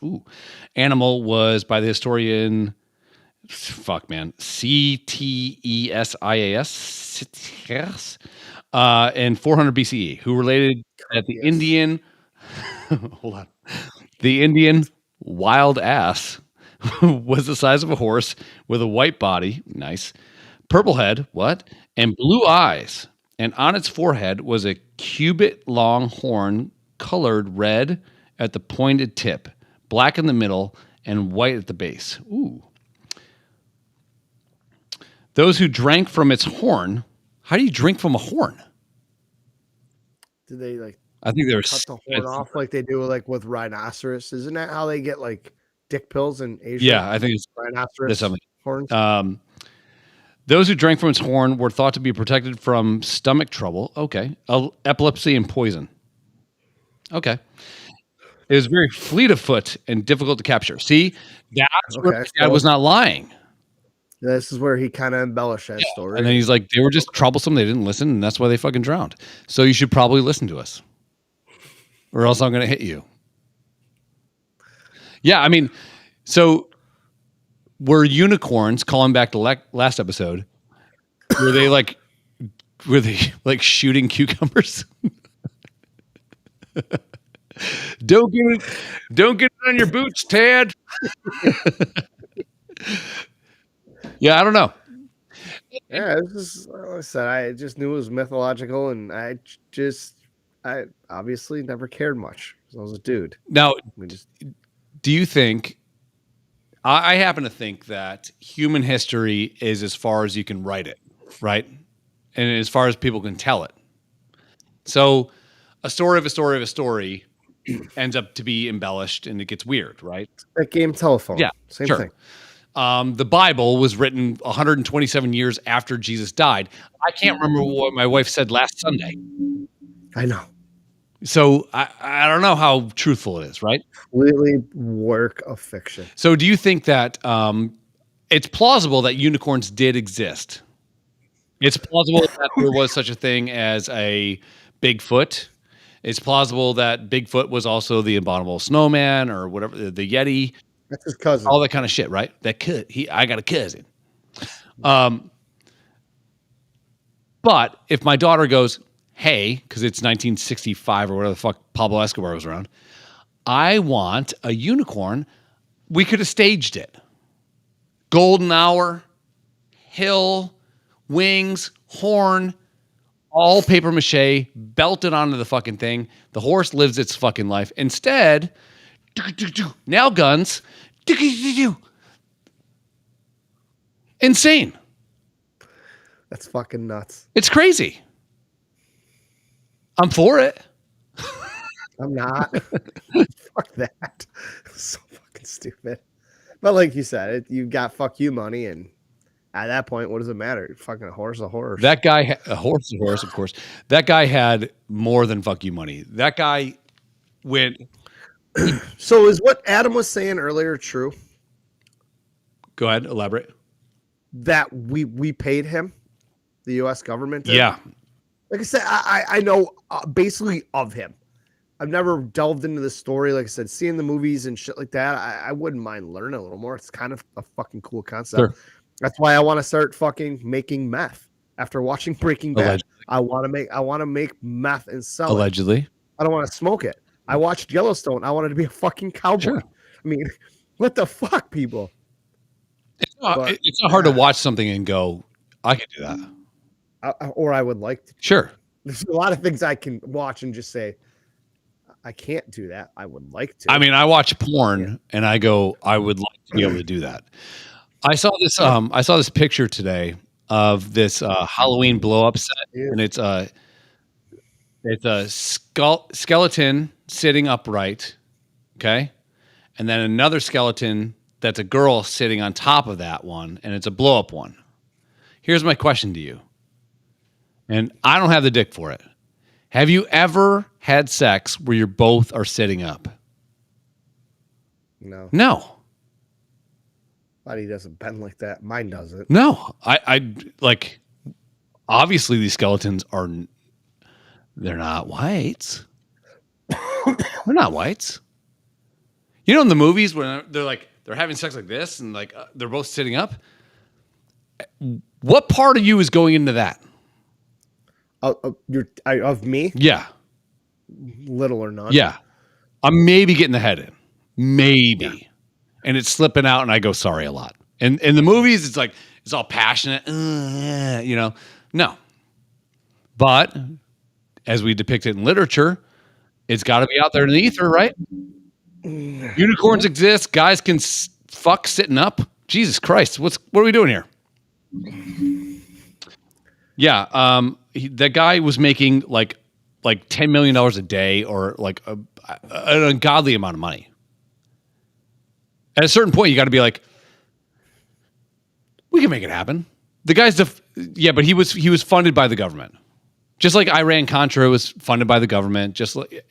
animal was by the historian, Ctesias, in 400 BCE, who related that the Indian, hold on, the Indian wild ass was the size of a horse with a white body, nice, purple head, what, and blue eyes. And on its forehead was a cubit long horn colored red at the pointed tip, black in the middle, and white at the base. Ooh. Those who drank from its horn, how do you drink from a horn? Do they like I think they were cut the horn off like they do like with rhinoceros? Isn't that how they get like dick pills in Asia? Yeah, I think it's rhinoceros horns. Those who drank from its horn were thought to be protected from stomach trouble. Okay. Epilepsy and poison. Okay. It was very fleet of foot and difficult to capture. See, that's where this guy was not lying. This is where he kind of embellished that story. And then he's like, they were just troublesome. They didn't listen, and that's why they fucking drowned. So you should probably listen to us, or else I'm going to hit you. Yeah, I mean, so were unicorns, calling back to last episode, were they like shooting cucumbers? Don't get it on your boots, Tad. Yeah, I don't know. Yeah, this is like I said. I just knew it was mythological, and I obviously never cared much. I was a dude. Now, do you think? I happen to think that human history is as far as you can write it, right? And as far as people can tell it. So, a story of a story of a story ends up to be embellished, and it gets weird, right? That game Telephone. Yeah, same sure. thing. The Bible was written 127 years after Jesus died. I can't remember what my wife said last Sunday. I know. So I don't know how truthful it is, right? Completely work of fiction. So do you think that it's plausible that unicorns did exist? It's plausible that there was such a thing as a Bigfoot. It's plausible that Bigfoot was also the abominable snowman or whatever, the Yeti. That's his cousin. All that kind of shit, right? I got a cousin. But if my daughter goes, hey, because it's 1965 or whatever the fuck Pablo Escobar was around, I want a unicorn, we could have staged it. Golden hour, hill, wings, horn, all paper mache, belted onto the fucking thing. The horse lives its fucking life. Instead, nail guns, insane. That's fucking nuts. It's crazy. I'm for it. I'm not. Fuck that. So fucking stupid. But like you said, you got fuck you money, and at that point, what does it matter? Fucking a horse, a horse. That guy, a horse, of course. That guy had more than fuck you money. That guy went. So is what Adam was saying earlier true? Go ahead, elaborate. That we paid him, the U.S. government did? Yeah. Like I said, I know basically of him. I've never delved into the story. Like I said, seeing the movies and shit like that, I wouldn't mind learning a little more. It's kind of a fucking cool concept. Sure. That's why I want to start fucking making meth after watching Breaking Bad. Allegedly. I want to make meth and sell Allegedly. it. I don't want to smoke it. I watched Yellowstone. I wanted to be a fucking cowboy. Sure. I mean, what the fuck, people? It's not hard to watch something and go, I could do that. Or I would like to. Sure. There's a lot of things I can watch and just say, I can't do that. I would like to. I mean, I watch porn and I go, I would like to be able to do that. I saw this picture today of this Halloween blow up set, and it's a skeleton sitting upright, okay, and then another skeleton that's a girl sitting on top of that one, and it's a blow up one. Here's my question to you, and I don't have the dick for it. Have you ever had sex where you both are sitting up? No. Body doesn't bend like that. Mine doesn't. No. I like, obviously these skeletons they're not whites. They're not whites. You know, in the movies when they're having sex like this and like they're both sitting up. What part of you is going into that? Of me, Yeah. little or none. Yeah. I'm maybe getting the head in. Maybe. And it's slipping out and I go sorry a lot. And in the movies, it's like, it's all passionate. No. But as we depict it in literature, it's got to be out there in the ether, right? Unicorns exist. Guys can fuck sitting up. Jesus Christ. What are we doing here? Yeah. That guy was making like $10 million a day or like an ungodly amount of money. At a certain point, you got to be like, we can make it happen. The guy's but he was funded by the government, just like Iran-Contra was funded by the government. Just like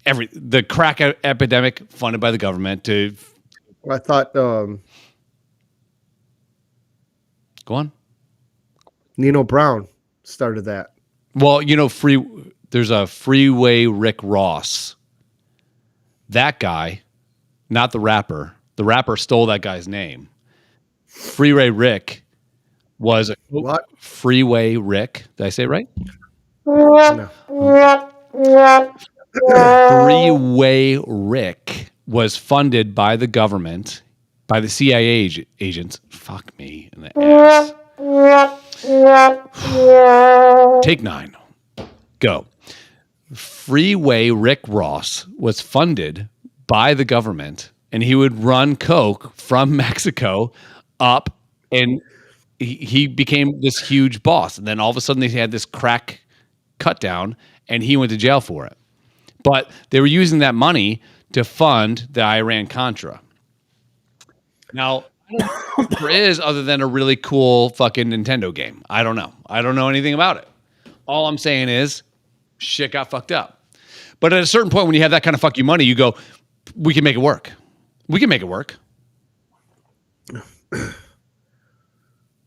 the crack epidemic funded by the government. I thought Go on. Nino Brown started that. Well, there's a Freeway Rick Ross. That guy, not the rapper. The rapper stole that guy's name. Freeway Rick was What? Freeway Rick. Did I say it right? No. Freeway Rick was funded by the government, by the CIA agents. Fuck me in the ass. Take 9. Go. Freeway Rick Ross was funded by the government, and he would run coke from Mexico up, and he became this huge boss. And then all of a sudden, they had this crack cut down, and he went to jail for it. But they were using that money to fund the Iran-Contra. Now, I don't know what there is other than a really cool fucking Nintendo game. I don't know. I don't know anything about it. All I'm saying is shit got fucked up. But at a certain point, when you have that kind of fuck you money, you go, we can make it work. We can make it work.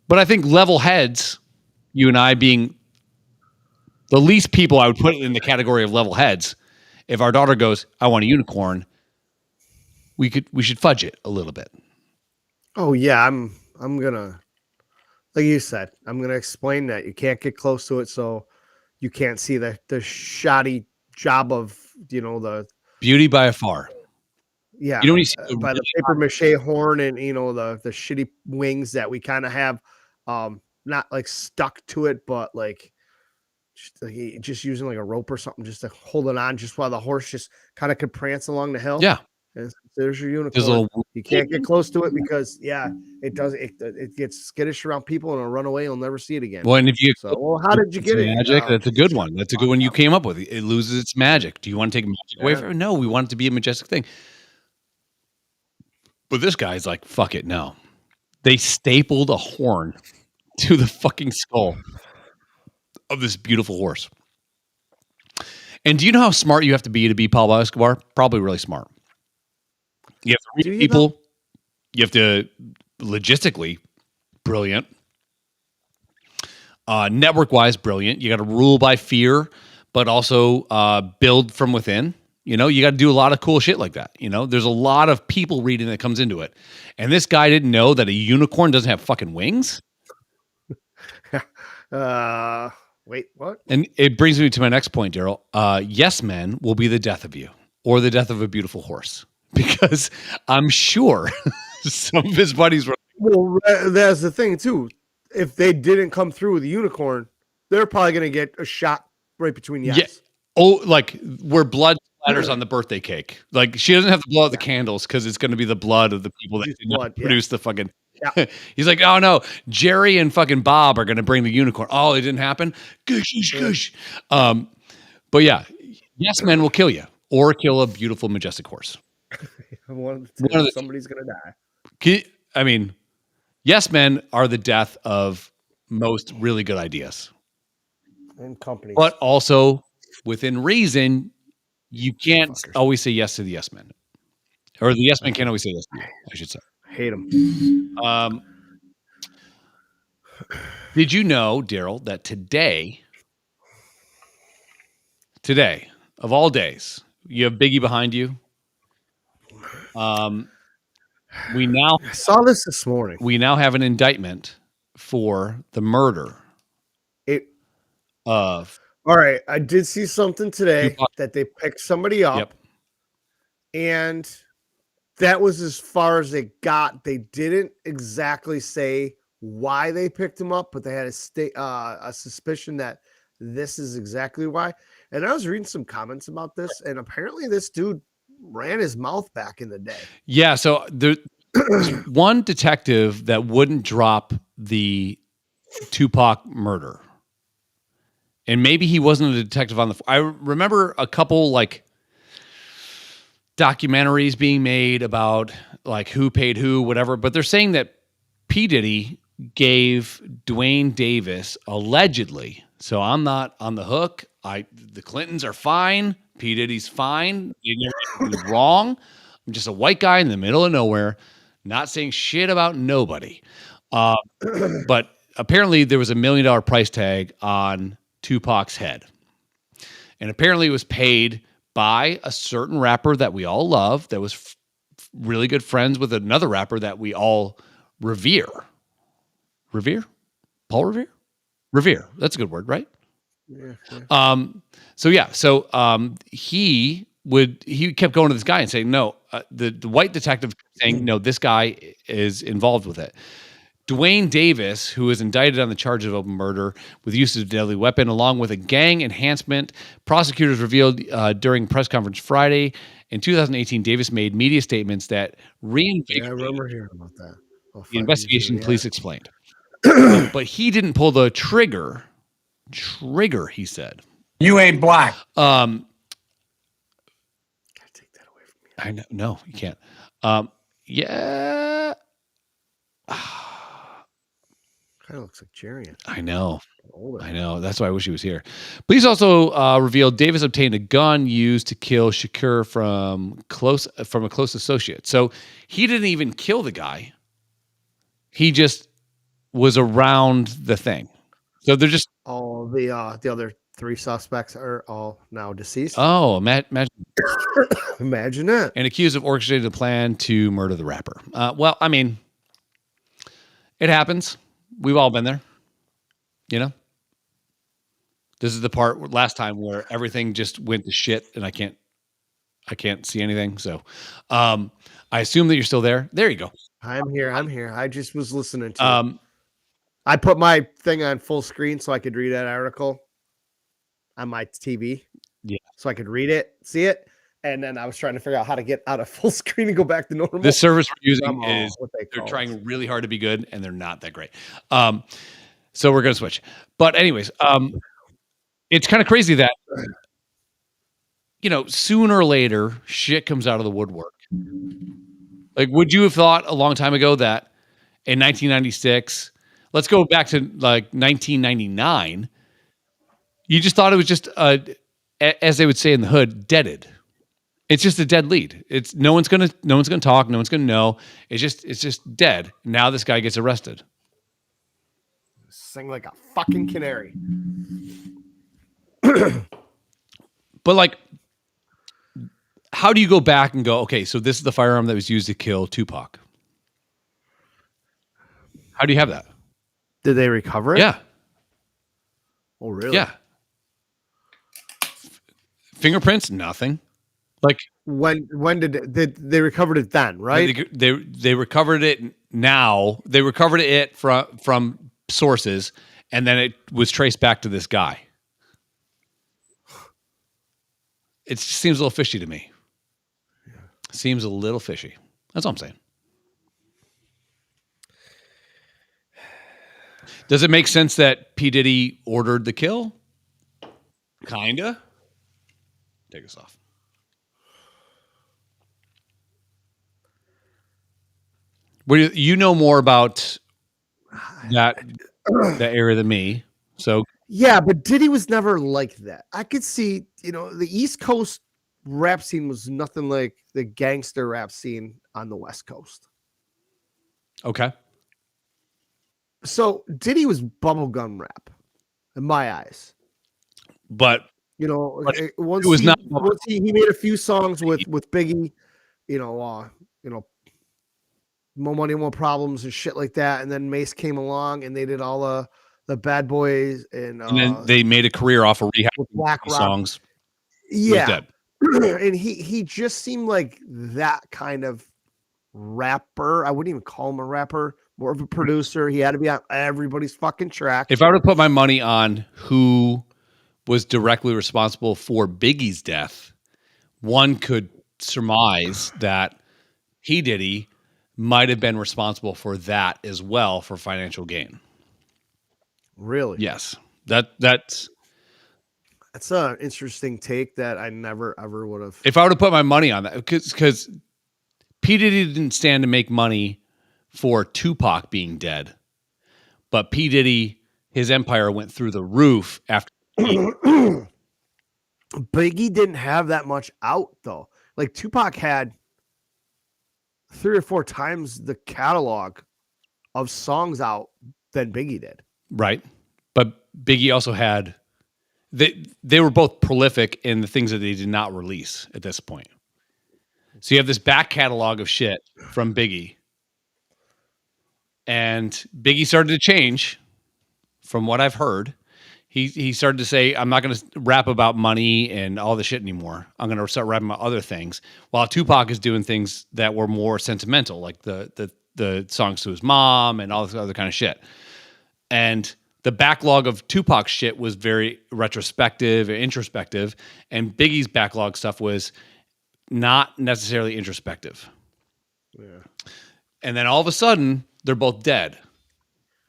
But I think level heads, you and I being the least people I would put in the category of level heads, if our daughter goes, I want a unicorn, we should fudge it a little bit. Oh yeah, I'm gonna, like you said, I'm gonna explain that you can't get close to it, so you can't see the shoddy job of the beauty by a far. Yeah, you don't see by the paper mache horn and the shitty wings that we kind of have, not like stuck to it, but like just using like a rope or something just to hold it on, just while the horse just kind of could prance along the hill. Yeah. And there's your unicorn. You can't get close to it because it does it gets skittish around people and it'll run away. You'll never see it again. Well, and if you how did you get it? Magic, that's a good one. That's a good one you came up with. It loses its magic. Do you want to take magic away from it? No, we want it to be a majestic thing. But this guy's like, fuck it, no. They stapled a horn to the fucking skull of this beautiful horse. And do you know how smart you have to be Pablo Escobar? Probably really smart. You have to read people. You have to logistically brilliant. Network-wise, brilliant. You got to rule by fear, but also build from within. You got to do a lot of cool shit like that. There's a lot of people reading that comes into it. And this guy didn't know that a unicorn doesn't have fucking wings. Wait, what? And it brings me to my next point, Daryl. Yes men will be the death of you or the death of a beautiful horse. Because I'm sure some of his buddies were. Well, that's the thing, too. If they didn't come through with the unicorn, they're probably going to get a shot right between the eyes. Yeah. Oh, like where blood splatters on the birthday cake. Like she doesn't have to blow out the candles because it's going to be the blood of the people that did not produce the fucking. Yeah. He's like, oh no, Jerry and fucking Bob are going to bring the unicorn. Oh, it didn't happen. Goosh. But yeah, yes men will kill you or kill a beautiful, majestic horse. Somebody's going to die. Yes men are the death of most really good ideas. And companies. But also, within reason, you can't always say yes to the yes men. Or the yes men can't always say yes to you, I should say. I hate them. Did you know, Daryl, that today, of all days, you have Biggie behind you? I saw this morning. We now have an indictment for the murder Uh, All right, I did see something today Tupac. that they picked somebody up, Yep. and that was as far as they got. They didn't exactly say why they picked him up, but they had a suspicion that this is exactly why. And I was reading some comments about this, and apparently this dude ran his mouth back in the day. Yeah. So there's one detective that wouldn't drop the Tupac murder. And maybe he wasn't a detective on the. I remember a couple like documentaries being made about like who paid who, whatever. But they're saying that P. Diddy gave Dwayne Davis allegedly. So I'm not on the hook. The Clintons are fine. P. Diddy's fine. He never did wrong. I'm just a white guy in the middle of nowhere, not saying shit about nobody. But apparently there was $1 million price tag on Tupac's head. And apparently it was paid by a certain rapper that we all love that was really good friends with another rapper that we all revere. Revere? Paul Revere? Revere. That's a good word, right? Yeah. So he kept going to this guy and saying, no, the white detective saying, no, this guy is involved with it. Dwayne Davis, who was indicted on the charge of open murder with use of a deadly weapon, along with a gang enhancement, prosecutors revealed during a press conference Friday. In 2018, Davis made media statements that reinvigorated I remember hearing about that. the investigation, police explained. But he didn't pull the trigger. He said. You ain't black. Gotta take that away from me. I know. No, you can't. Yeah. Kind of looks like Jerian. I know. Older. I know. That's why I wish he was here. Police also revealed Davis obtained a gun used to kill Shakur from a close associate. So he didn't even kill the guy. He just was around the thing. So they're just All the other 3 suspects are all now deceased. imagine Imagine that. and accused of orchestrating a plan to murder the rapper. Well, I mean, it happens. We've all been there. You know, this is the part last time where everything just went to shit, and I can't see anything. So, I assume that you're still there. There you go. I'm here. I just was listening to it. I put my thing on full screen so I could read that article on my TV. Yeah. So I could read it, see it. And then I was trying to figure out how to get out of full screen and go back to normal. The service we're using is what they're call trying it. really hard to be good, and they're not that great. So we're gonna switch. But anyways, it's kind of crazy that sooner or later shit comes out of the woodwork. Like, would you have thought a long time ago that in 1996, let's go back to like 1999, you just thought it was just as they would say in the hood, deaded. It's just a dead lead. It's no one's gonna talk, no one's gonna know. It's just dead. Now this guy gets arrested. Sing like a fucking canary. But like, how do you go back and go, okay, so this is the firearm that was used to kill Tupac? How do you have that? Did they recover it? Yeah. Oh, really? Yeah. Fingerprints, nothing. Like, When did they recovered it then, right? they recovered it now. They recovered it from sources, and then it was traced back to this guy. It just seems a little fishy to me. Seems a little fishy. That's all I'm saying. Does it make sense that P. Diddy ordered the kill? Kinda. Take us off. You know more about that area than me. So Yeah, but Diddy was never like that. I could see, the East Coast rap scene was nothing like the gangster rap scene on the West Coast. okay. So Diddy was bubblegum rap in my eyes. But Once it was not- once he made a few songs with Biggie, More Money, More Problems and shit like that. And then Mace came along and they did all the Bad Boys and then they made a career off of rehab Black Rob songs. Yeah, dead. And he just seemed like that kind of rapper. I wouldn't even call him a rapper, more of a producer. He had to be on everybody's fucking track. If I were to put my money on who was directly responsible for Biggie's death, one could surmise that P. Diddy might have been responsible for that as well for financial gain. Really? Yes. That's an interesting take that I never ever would have. If I were to put my money on that, because P. Diddy didn't stand to make money for Tupac being dead, but P. Diddy, his empire went through the roof after. Biggie didn't have that much out though. Like Tupac had 3 or 4 times the catalog of songs out than Biggie did. Right. But Biggie also had, they were both prolific in the things that they did not release at this point. So you have this back catalog of shit from Biggie. And Biggie started to change from what I've heard. He started to say, I'm not going to rap about money and all the shit anymore. I'm going to start rapping about other things. While Tupac is doing things that were more sentimental, like the songs to his mom and all this other kind of shit. And the backlog of Tupac's shit was very retrospective and introspective. And Biggie's backlog stuff was not necessarily introspective. Yeah. And then all of a sudden, they're both dead.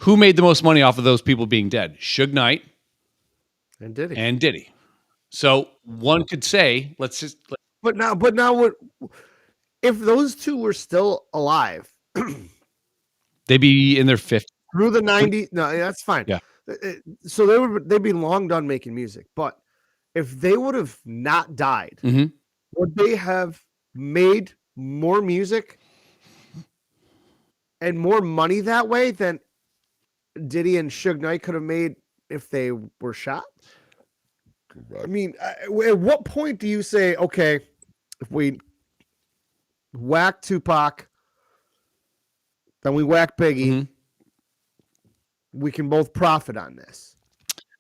Who made the most money off of those people being dead? Suge Knight and Diddy. So one could say, but now what if those two were still alive? They'd be in their 50s. Through the 90s. No, that's fine. Yeah. So they'd be long done making music. But if they would have not died, would they have made more music and more money that way than Diddy and Suge Knight could have made if they were shot? I mean, at what point do you say, okay, if we whack Tupac, then we whack Biggie, we can both profit on this?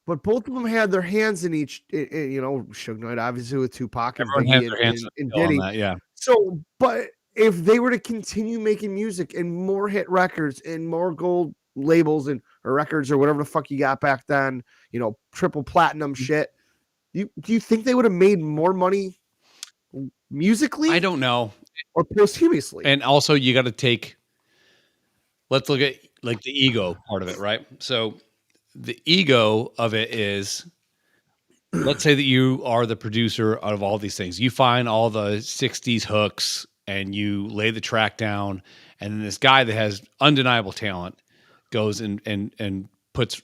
But both of them had their hands in each, Suge Knight obviously with Tupac and Biggie and Diddy. That, yeah. So, but if they were to continue making music and more hit records and more gold labels or records or whatever the fuck you got back then, triple platinum shit, do you think they would have made more money musically? I don't know. Or posthumously. And also you got to let's look at like the ego part of it, right? So the ego of it is, let's say that you are the producer of all these things. You find all the 60s hooks and you lay the track down, and then this guy that has undeniable talent goes and puts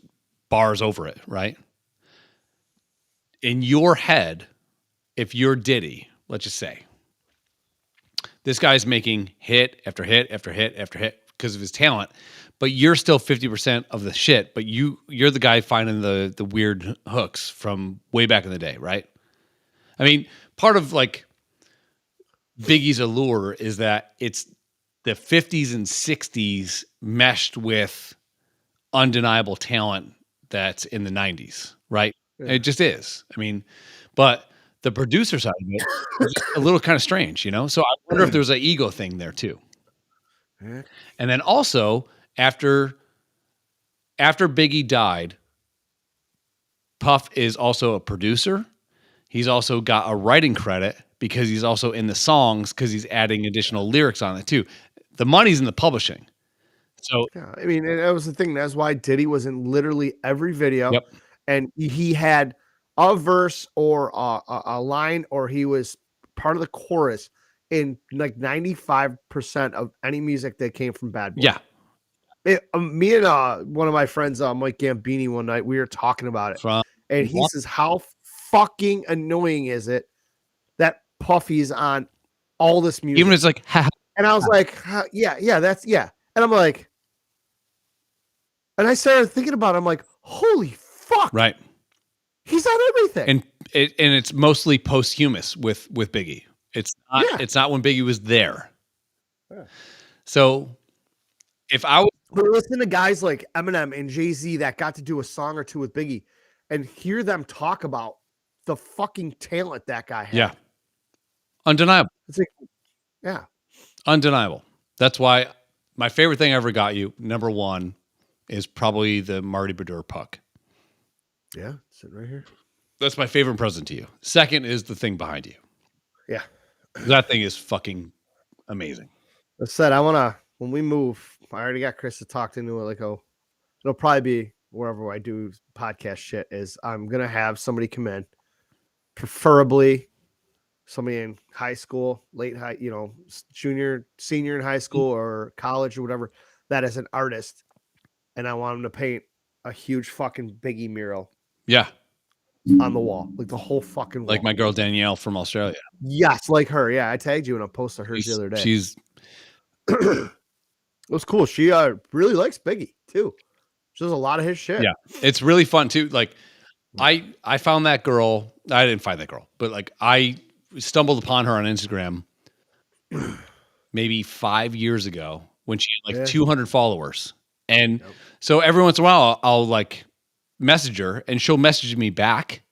bars over it, right? In your head, if you're Diddy, let's just say, this guy's making hit after hit after hit after hit because of his talent, but you're still 50% of the shit, but you're the guy finding the weird hooks from way back in the day, right? I mean, part of like Biggie's allure is that it's the 50s and 60s meshed with undeniable talent that's in the 90s, right? Yeah. It just is. I mean, but the producer side of it is just a little kind of strange, So I wonder if there's an ego thing there too. Yeah. And then also after Biggie died, Puff is also a producer. He's also got a writing credit because he's also in the songs because he's adding additional lyrics on it too. The money's in the publishing. So yeah, I mean, that was the thing. That's why Diddy was in literally every video. Yep. And he had a verse or a line, or he was part of the chorus in like 95% of any music that came from Bad Boy. Yeah. Me and one of my friends, Mike Gambini, one night, we were talking about it. And he says, how fucking annoying is it that Puffy's on all this music? Even it's like, and I was like, yeah, that's, yeah. And I'm like, and I started thinking about it. I'm like, holy fuck. Right. He's on everything. And it's mostly posthumous with Biggie. It's not when Biggie was there. Yeah. So if I was But listen to guys like Eminem and Jay-Z that got to do a song or two with Biggie and hear them talk about the fucking talent that guy had. Yeah. Undeniable. It's like, yeah. Undeniable. That's why my favorite thing I ever got you, number one, is probably the Marty Brodeur puck. Yeah, sitting right here. That's my favorite present to you. Second is the thing behind you. Yeah. That thing is fucking amazing. I said, when we move, I already got Chris to talk into it. Like, it'll probably be wherever I do podcast shit is I'm going to have somebody come in, preferably somebody in high school, late high, junior, senior in high school or college or whatever, that is an artist. And I want them to paint a huge fucking Biggie mural. Yeah. On the wall, like the whole fucking wall. Like my girl Danielle from Australia. Yes, like her. Yeah, I tagged you in a post of hers the other day. She's it was cool. She really likes Biggie too. She does a lot of his shit. Yeah, it's really fun too. Like I found that girl. I didn't find that girl, but like I stumbled upon her on Instagram maybe 5 years ago when she had like 200 followers. And so every once in a while I'll like message her and she'll message me back.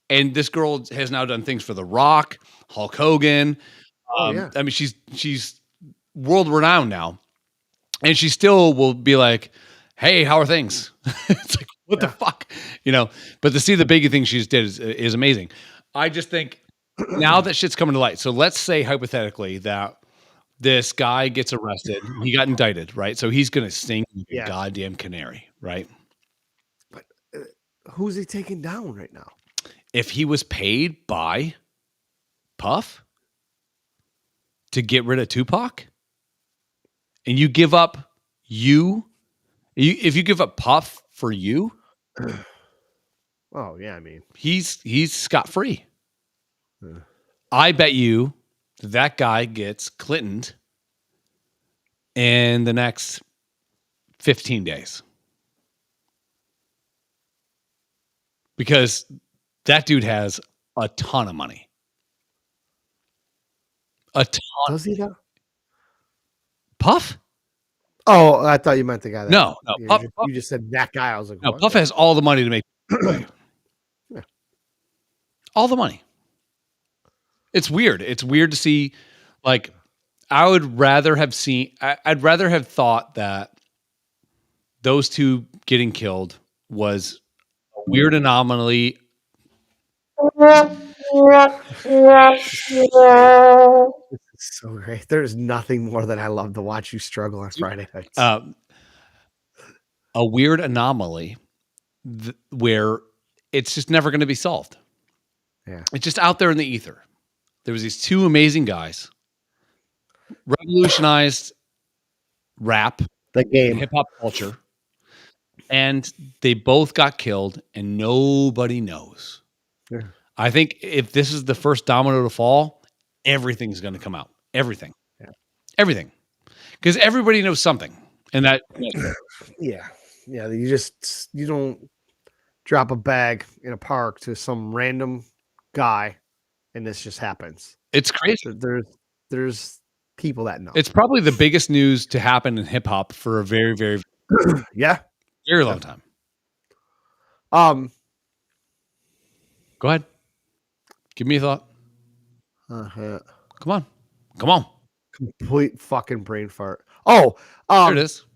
And this girl has now done things for The Rock, Hulk Hogan. I mean, she's world renowned now. And she still will be like, hey, how are things? It's like, what the fuck? But to see the Biggie thing she just did is amazing. I just think now that shit's coming to light. So let's say hypothetically that this guy gets arrested. He got indicted, right? So he's going to sting like a goddamn canary, right? But who's he taking down right now? If he was paid by Puff to get rid of Tupac and you give up if you give up Puff for you, oh yeah, I mean he's scot-free. I bet you that guy gets Clintoned in the next 15 days. Because that dude has a ton of money. A ton. Does he though? Puff? Oh, I thought you meant the guy. No. You just said that guy. I was like, no, what? Puff has all the money to make. Yeah. All the money. It's weird. It's weird to see. Like, I'd rather have thought that those two getting killed was a weird anomaly. This is so great. There's nothing more that I love to watch you struggle on Friday nights. A weird anomaly where it's just never going to be solved. Yeah. It's just out there in the ether. There was these two amazing guys, revolutionized rap, the game, hip hop culture, and they both got killed, and nobody knows. Yeah. I think if this is the first domino to fall, everything's going to come out. Everything, everything, because everybody knows something, and that. Yeah. You don't drop a bag in a park to some random guy. And this just happens. It's crazy. There's people that know. It's probably the biggest news to happen in hip hop for a very, very, very long time. Go ahead. Give me a thought. Come on. Complete fucking brain fart. Oh, there it is.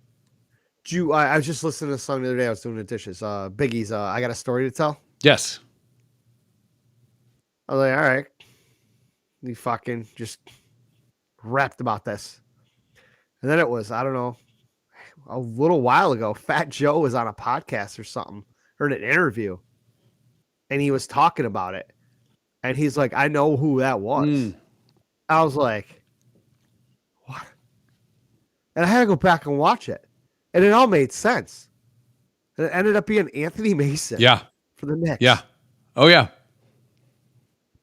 I was just listening to a song the other day. I was doing the dishes. Biggie's I Got a Story to Tell. Yes. I was like, all right. He fucking just rapped about this. And then it was, I don't know, a little while ago, Fat Joe was on a podcast or something, heard an interview, and he was talking about it. And he's like, I know who that was. I was like, what? And I had to go back and watch it. And it all made sense. And it ended up being Anthony Mason. Yeah. For the Knicks. Yeah. Oh, yeah.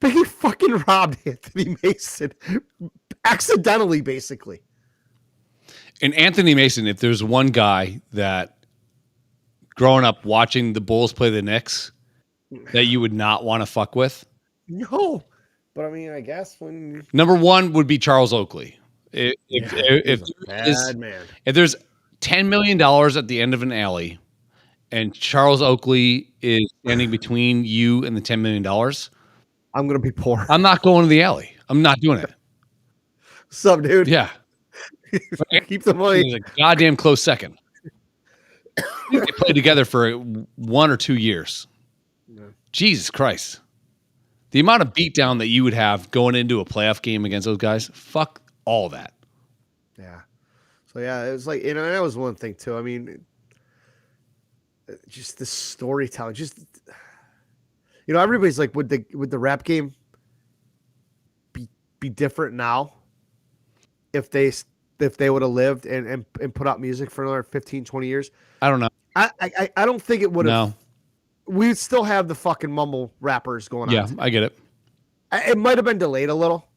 Biggie fucking robbed Anthony Mason accidentally, basically. And Anthony Mason, if there's one guy that growing up watching the Bulls play the Knicks that you would not want to fuck with. No. But I mean, I guess when number one would be Charles Oakley. If bad man. If there's $10 million at the end of an alley, and Charles Oakley is standing between you and the $10 million, I'm gonna be poor. I'm not going to the alley. I'm not doing it. What's up, dude? Yeah. Keep the money. He's a goddamn close second. They played together for 1 or 2 years. Yeah. Jesus Christ. The amount of beatdown that you would have going into a playoff game against those guys, fuck all that. Yeah. So yeah, it was like, and that was one thing too. I mean, just the storytelling, just everybody's like, would the rap game be different now if they would have lived and put out music for another 15, 20 years? I don't know. I don't think it would have. No. We'd still have the fucking mumble rappers going Yeah, on. I get it. It might have been delayed a little.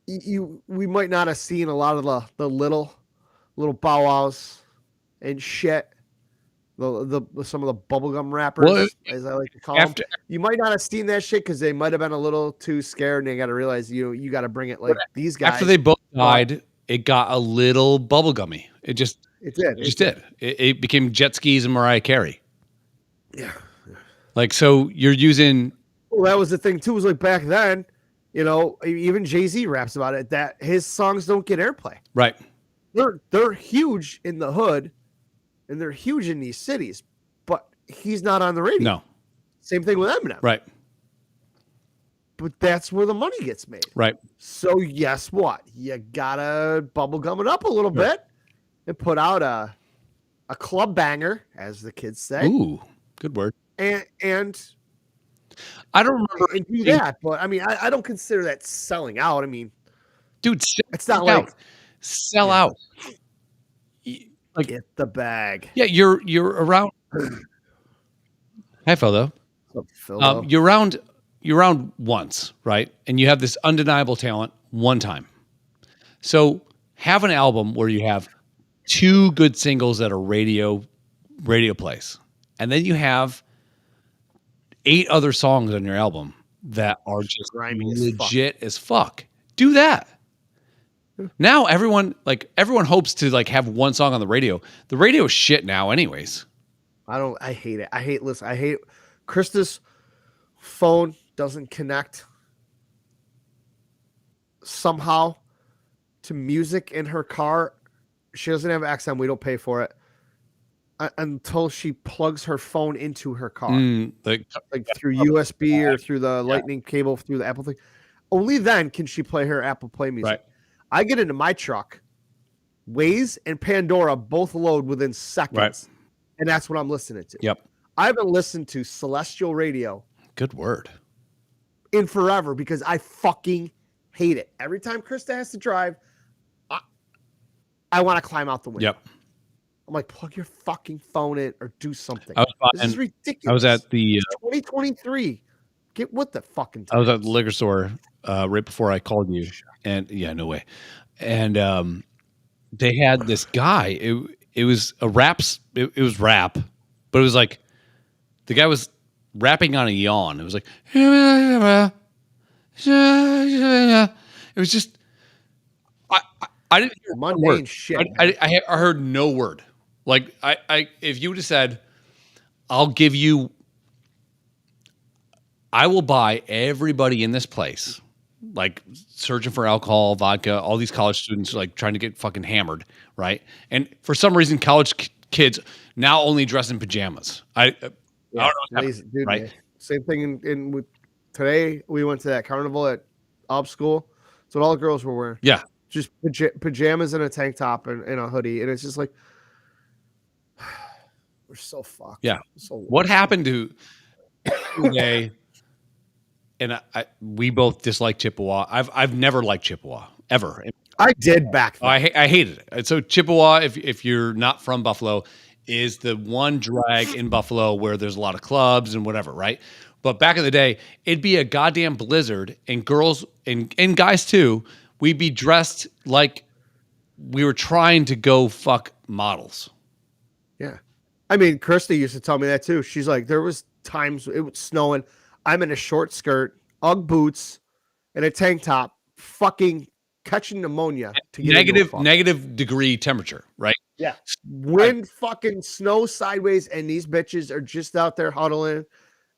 We might not have seen a lot of the little bow wows and shit. The some of the bubblegum rappers, Well, as I like to call them. You might not have seen that shit because they might have been a little too scared, and they got to realize you got to bring it like these guys. After they both died, it got a little bubblegummy. It just did. It became jet skis and Mariah Carey. Yeah. Like, so you're using. Well, that was the thing too. Was like back then, even Jay-Z raps about it, that his songs don't get airplay. Right. They're huge in the hood, and they're huge in these cities, but he's not on the radio. No. Same thing with Eminem. Right. But that's where the money gets made. Right. So guess what? You gotta bubblegum it up a little bit and put out a club banger, as the kids say. Ooh, good word. And I don't remember and do that, but I mean, I don't consider that selling out. I mean, dude, it's not like sell out. Like, get the bag. yeah, you're around. Hi, Phil. You're around once, right? And you have this undeniable talent one time. So have an album where you have 2 good singles that are radio plays, and then you have 8 other songs on your album that are just legit as fuck. Do that. Now everyone hopes to have one song on the radio. The radio is shit now anyways. I hate it. I hate Krista's phone doesn't connect somehow to music in her car. She doesn't have XM. We don't pay for it until she plugs her phone into her car, like through USB or through the lightning cable through the Apple thing. Only then can she play her Apple Play music. Right. I get into my truck, Waze and Pandora both load within seconds, right. And that's what I'm listening to. Yep. I haven't listened to Celestial Radio. Good word. In forever, because I fucking hate it. Every time Krista has to drive, I want to climb out the window. Yep. I'm like, plug your fucking phone in or do something. This is ridiculous. I was at the 2023. Get what the fucking times. I was at the liquor store right before I called you, and no way. And they had this guy. It was a rap. It was rap, but it was like the guy was rapping on a yawn. It was like it was just I didn't hear mundane shit. I heard no word. Like I if you would have said, I will buy everybody in this place, like searching for alcohol, vodka, all these college students like trying to get fucking hammered, right? And for some reason, college kids now only dress in pajamas. I don't know, dude, right? Man. Same thing in with today. We went to that carnival at Ob School. That's what all the girls were wearing. Yeah, just pajamas and a tank top and a hoodie, and it's just like we're so fucked. Yeah. So what happened to today? And we both dislike Chippewa. I've never liked Chippewa ever. I did back then. I hated it. So Chippewa, if you're not from Buffalo, is the one drag in Buffalo where there's a lot of clubs and whatever, right? But back in the day, it'd be a goddamn blizzard, and girls and guys too, we'd be dressed like we were trying to go fuck models. Yeah. I mean, Krista used to tell me that too. She's like, there was times it was snowing. I'm in a short skirt, Ugg boots, and a tank top, fucking catching pneumonia to get into a fuck. negative degree temperature, right? Yeah. Wind, fucking snow sideways, and these bitches are just out there huddling.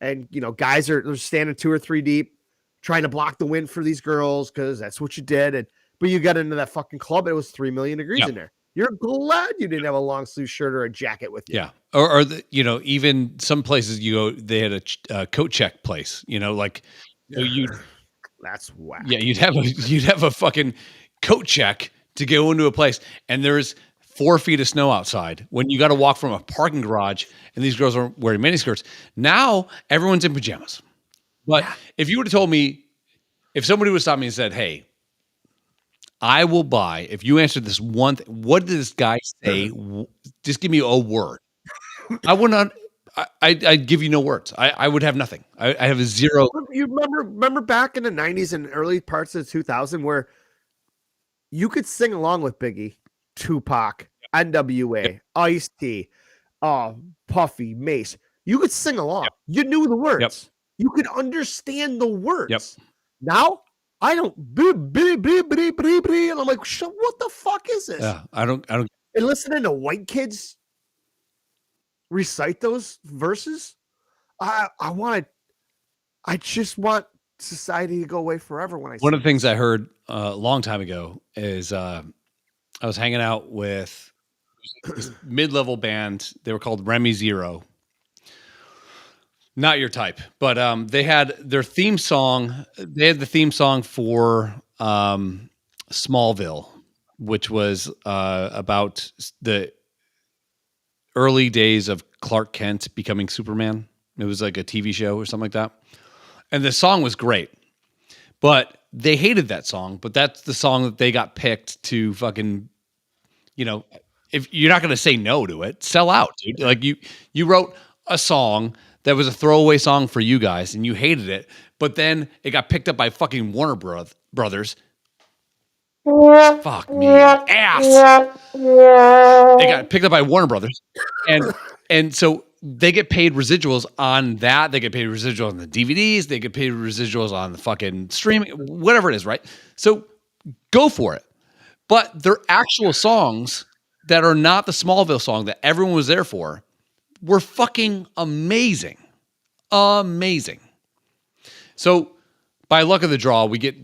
And, you know, guys are standing 2 or 3 deep trying to block the wind for these girls because that's what you did. But you got into that fucking club, and it was 3 million degrees in there. You're glad you didn't have a long sleeve shirt or a jacket with you. Yeah. Or you know, even some places you go, they had a coat check place, you know, like you that's whack. Yeah, you'd have a fucking coat check to go into a place, and there's 4 feet of snow outside when you got to walk from a parking garage, and these girls are wearing miniskirts. Now everyone's in pajamas. But if you would have told me, if somebody would stop me and said, "Hey, I will buy if you answer this one thing. What did this guy say? Just give me a word." I would not. I'd give you no words. I would have nothing. I have a zero. You remember back in the 90s and early parts of 2000 where you could sing along with Biggie, Tupac, NWA, Ice-T, Puffy, Mace. You could sing along. You knew the words. You could understand the words. Now I don't. And I'm like, what the fuck is this? Yeah, I don't. And listening to white kids recite those verses, I just want society to go away forever. When One of the things I heard a long time ago is I was hanging out with this mid-level band. They were called Remy Zero. Not your type, but they had their theme song. They had the theme song for Smallville, which was about the early days of Clark Kent becoming Superman. It was like a TV show or something like that. And the song was great, but they hated that song. But that's the song that they got picked to fucking, you know, if you're not going to say no to it, sell out, dude. Like you wrote a song that was a throwaway song for you guys and you hated it, but then it got picked up by fucking Warner Brothers. Fuck me, ass. It got picked up by Warner Brothers, and so they get paid residuals on that. They get paid residuals on the DVDs. They get paid residuals on the fucking streaming, whatever it is, right? So go for it. But their actual songs that are not the Smallville song that everyone was there for were fucking amazing. Amazing. So by luck of the draw, we get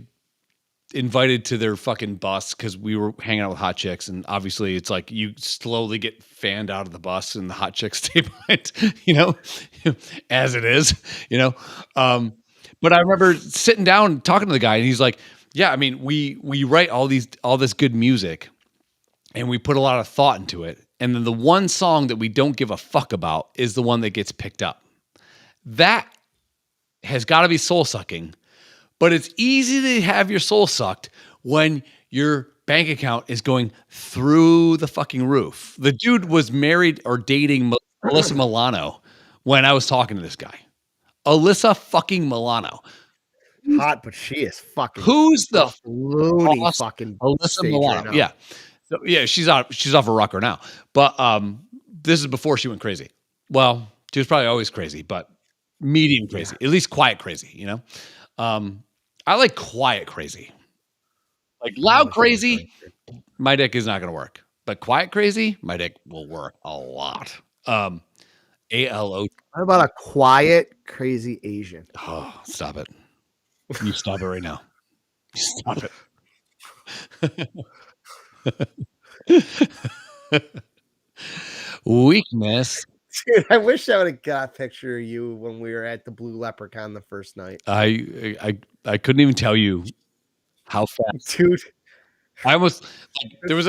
invited to their fucking bus because we were hanging out with hot chicks, and obviously it's like you slowly get fanned out of the bus and the hot chicks stay behind, you know, as it is, you know. But I remember sitting down talking to the guy, and he's like, yeah, I mean, we write all this good music and we put a lot of thought into it, and then the one song that we don't give a fuck about is the one that gets picked up. That has got to be soul sucking. But it's easy to have your soul sucked when your bank account is going through the fucking roof. The dude was married or dating Alyssa Milano when I was talking to this guy. Alyssa fucking Milano. Hot, but she is fucking. Who's the loony fucking Alyssa Milano? Right, yeah. So yeah, she's off a rocker now. But this is before she went crazy. Well, she was probably always crazy, but medium crazy, at least quiet crazy, you know? I like quiet crazy. Like loud crazy, my dick is not going to work. But quiet crazy, my dick will work a lot. ALO. How about a quiet, crazy Asian? Oh, stop it. You stop it right now. Stop it. Weakness. Dude, I wish I would have got a picture of you when we were at the Blue Leprechaun the first night. I couldn't even tell you how fast, dude. I almost there was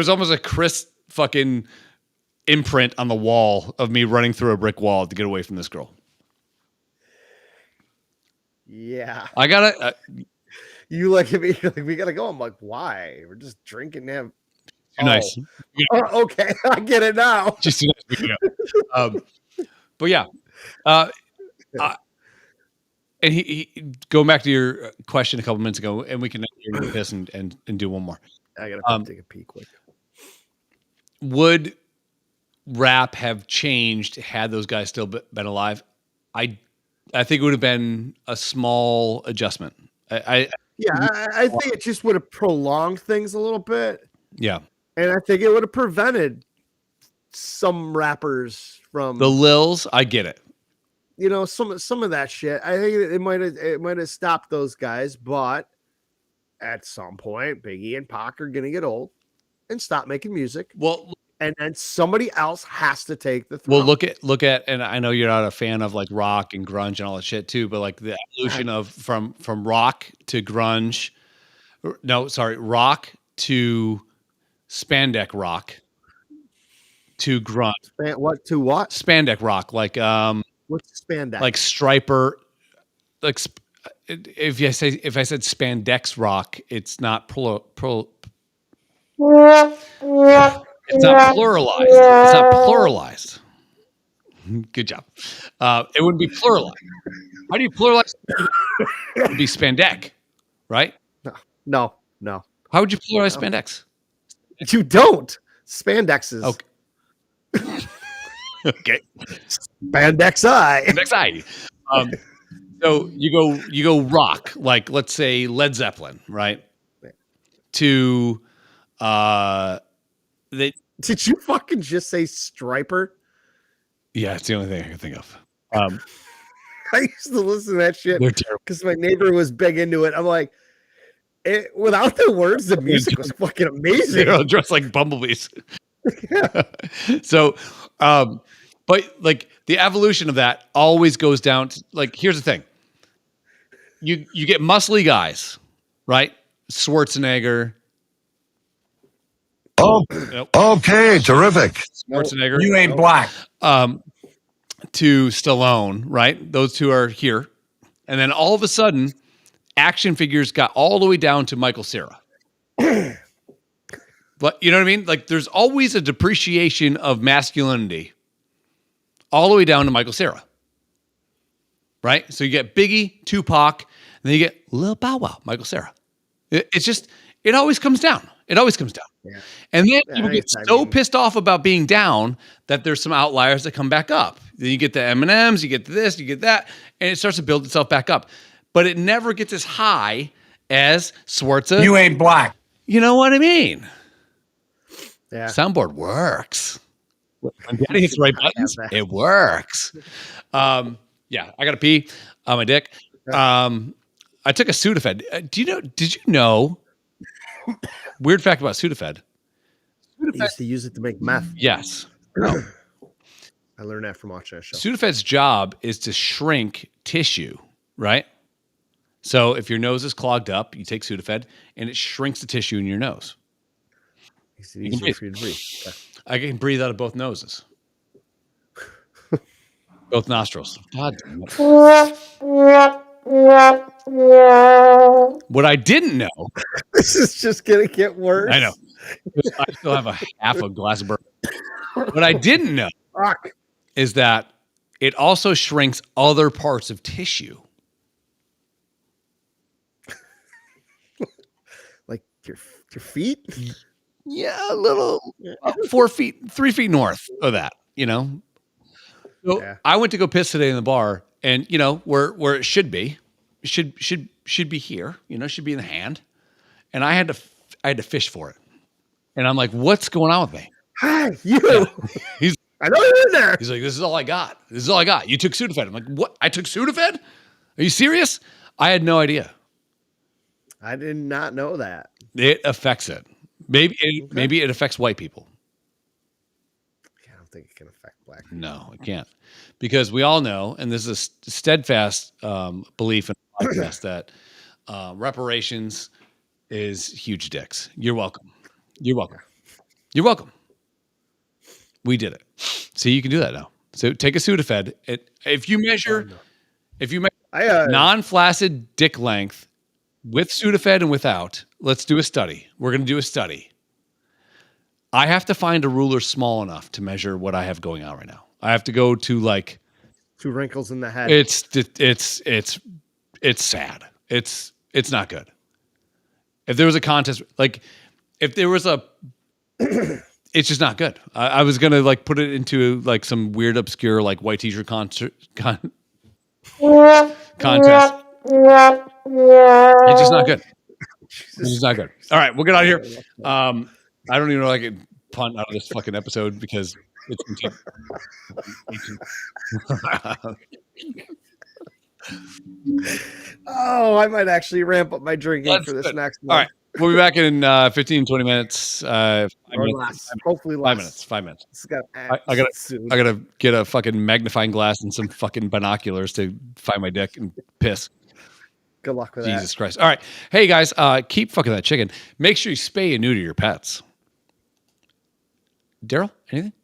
almost a Chris fucking imprint on the wall of me running through a brick wall to get away from this girl. Yeah, I gotta. You like me? Like we gotta go. I'm like, why? We're just drinking them. Nice. Oh, okay, I get it now. Just too nice. But yeah, and he going back to your question a couple minutes ago, and we can do this and do one more. I gotta take a peek quick. Would rap have changed had those guys still been alive? I think it would have been a small adjustment. I Yeah, I think it just would have prolonged things a little bit, Yeah. and I think it would have prevented some rappers from The Lils, I get it. some of that shit. I think it might have stopped those guys, but at some point, Biggie and Pac are gonna get old and stop making music, Well, and then somebody else has to take the throne. well, look at, and I know you're not a fan of like rock and grunge and all that shit too, but like the evolution of from rock to grunge, no, sorry, rock to spandex rock to grunge, What to what? spandex rock, like What's spandex? like Striper, like if I said spandex rock, it's not it's not pluralized. It's not pluralized. Good job. It wouldn't be pluralized. How do you pluralize? It would be spandex, right? No. How would you pluralize spandex? You don't. Spandexes. Okay. Okay. Spandex eye. Spandex eye. So you go rock, like let's say Led Zeppelin, right? To they Did you fucking just say Striper? yeah, it's the only thing I can think of. I used to listen to that shit They're terrible. because my neighbor was big into it. I'm like, without the words, the music was fucking amazing. They're all dressed like bumblebees. Yeah. So, but like the evolution of that always goes down to like, here's the thing. You get muscly guys, right? Schwarzenegger. Oh, Nope. okay, terrific. Schwarzenegger. You ain't black. To Stallone, right? Those two are here. And then all of a sudden, action figures got all the way down to Michael Cera. But you know what I mean? Like there's always a depreciation of masculinity all the way down to Michael Cera. Right? So you get Biggie, Tupac, and then you get Lil Bow Wow, Michael Cera. It's just, it always comes down. It always comes down. Yeah. And then people get so pissed off about being down that there's some outliers that come back up. Then you get the M&Ms, you get this, you get that, and it starts to build itself back up. But it never gets as high as Schwarza. You ain't black. You know what I mean? Yeah. Soundboard works. When Daddy hits the right buttons, it works. Yeah, I got to pee on my dick. I took a Sudafed. Did you know? Weird fact about Sudafed. They used to use it to make meth. Yes. I learned that from watching that show. Sudafed's job is to shrink tissue, right? So if your nose is clogged up, you take Sudafed and it shrinks the tissue in your nose. Makes it easier for you to breathe. Yeah. I can breathe out of both noses. Both nostrils. God damn it. What I didn't know, This is just gonna get worse. I know. I still have a half a glass of bourbon. What I didn't know Fuck. is that it also shrinks other parts of tissue. Like your feet? Yeah, a little 3 feet north of that, you know. So Yeah. I went to go piss today in the bar, and you know where it should be, should be here, you know, should be in the hand, and I had to fish for it, and I'm like, what's going on with me? Hi, you. He's I know you're in there. he's like, this is all I got. This is all I got. You took Sudafed. I'm like, what? I took Sudafed? Are you serious? I had no idea. I did not know that. It affects it. Maybe it affects white people. I don't think it can affect black. No, it can't. Because we all know, and this is a steadfast belief in the podcast, that reparations is huge dicks. You're welcome. You're welcome. You're welcome. We did it. See, you can do that now. So take a Sudafed. If you measure non-flaccid dick length with Sudafed and without, let's do a study. We're going to do a study. I have to find a ruler small enough to measure what I have going on right now. I have to go to like 2 wrinkles in the head. it's sad. It's not good. If there was a contest, like if there was a, it's just not good. I was gonna like put it into like some weird obscure like white t-shirt contest. It's just not good. It's Jesus just not good. All right, we'll get out of here. I don't even know if I can punt out of this fucking episode because it's Oh, I might actually ramp up my drinking Let's for this do it. next All one. right. We'll be back in 15, 20 minutes. 5 Or minutes. less. Hopefully less. 5 minutes. 5 minutes. It's got I gotta soon. I gotta get a fucking magnifying glass and some fucking binoculars to find my dick and piss. Good luck with Jesus Christ. All right. Hey guys, keep fucking that chicken. Make sure you spay and neuter your pets. Daryl, anything?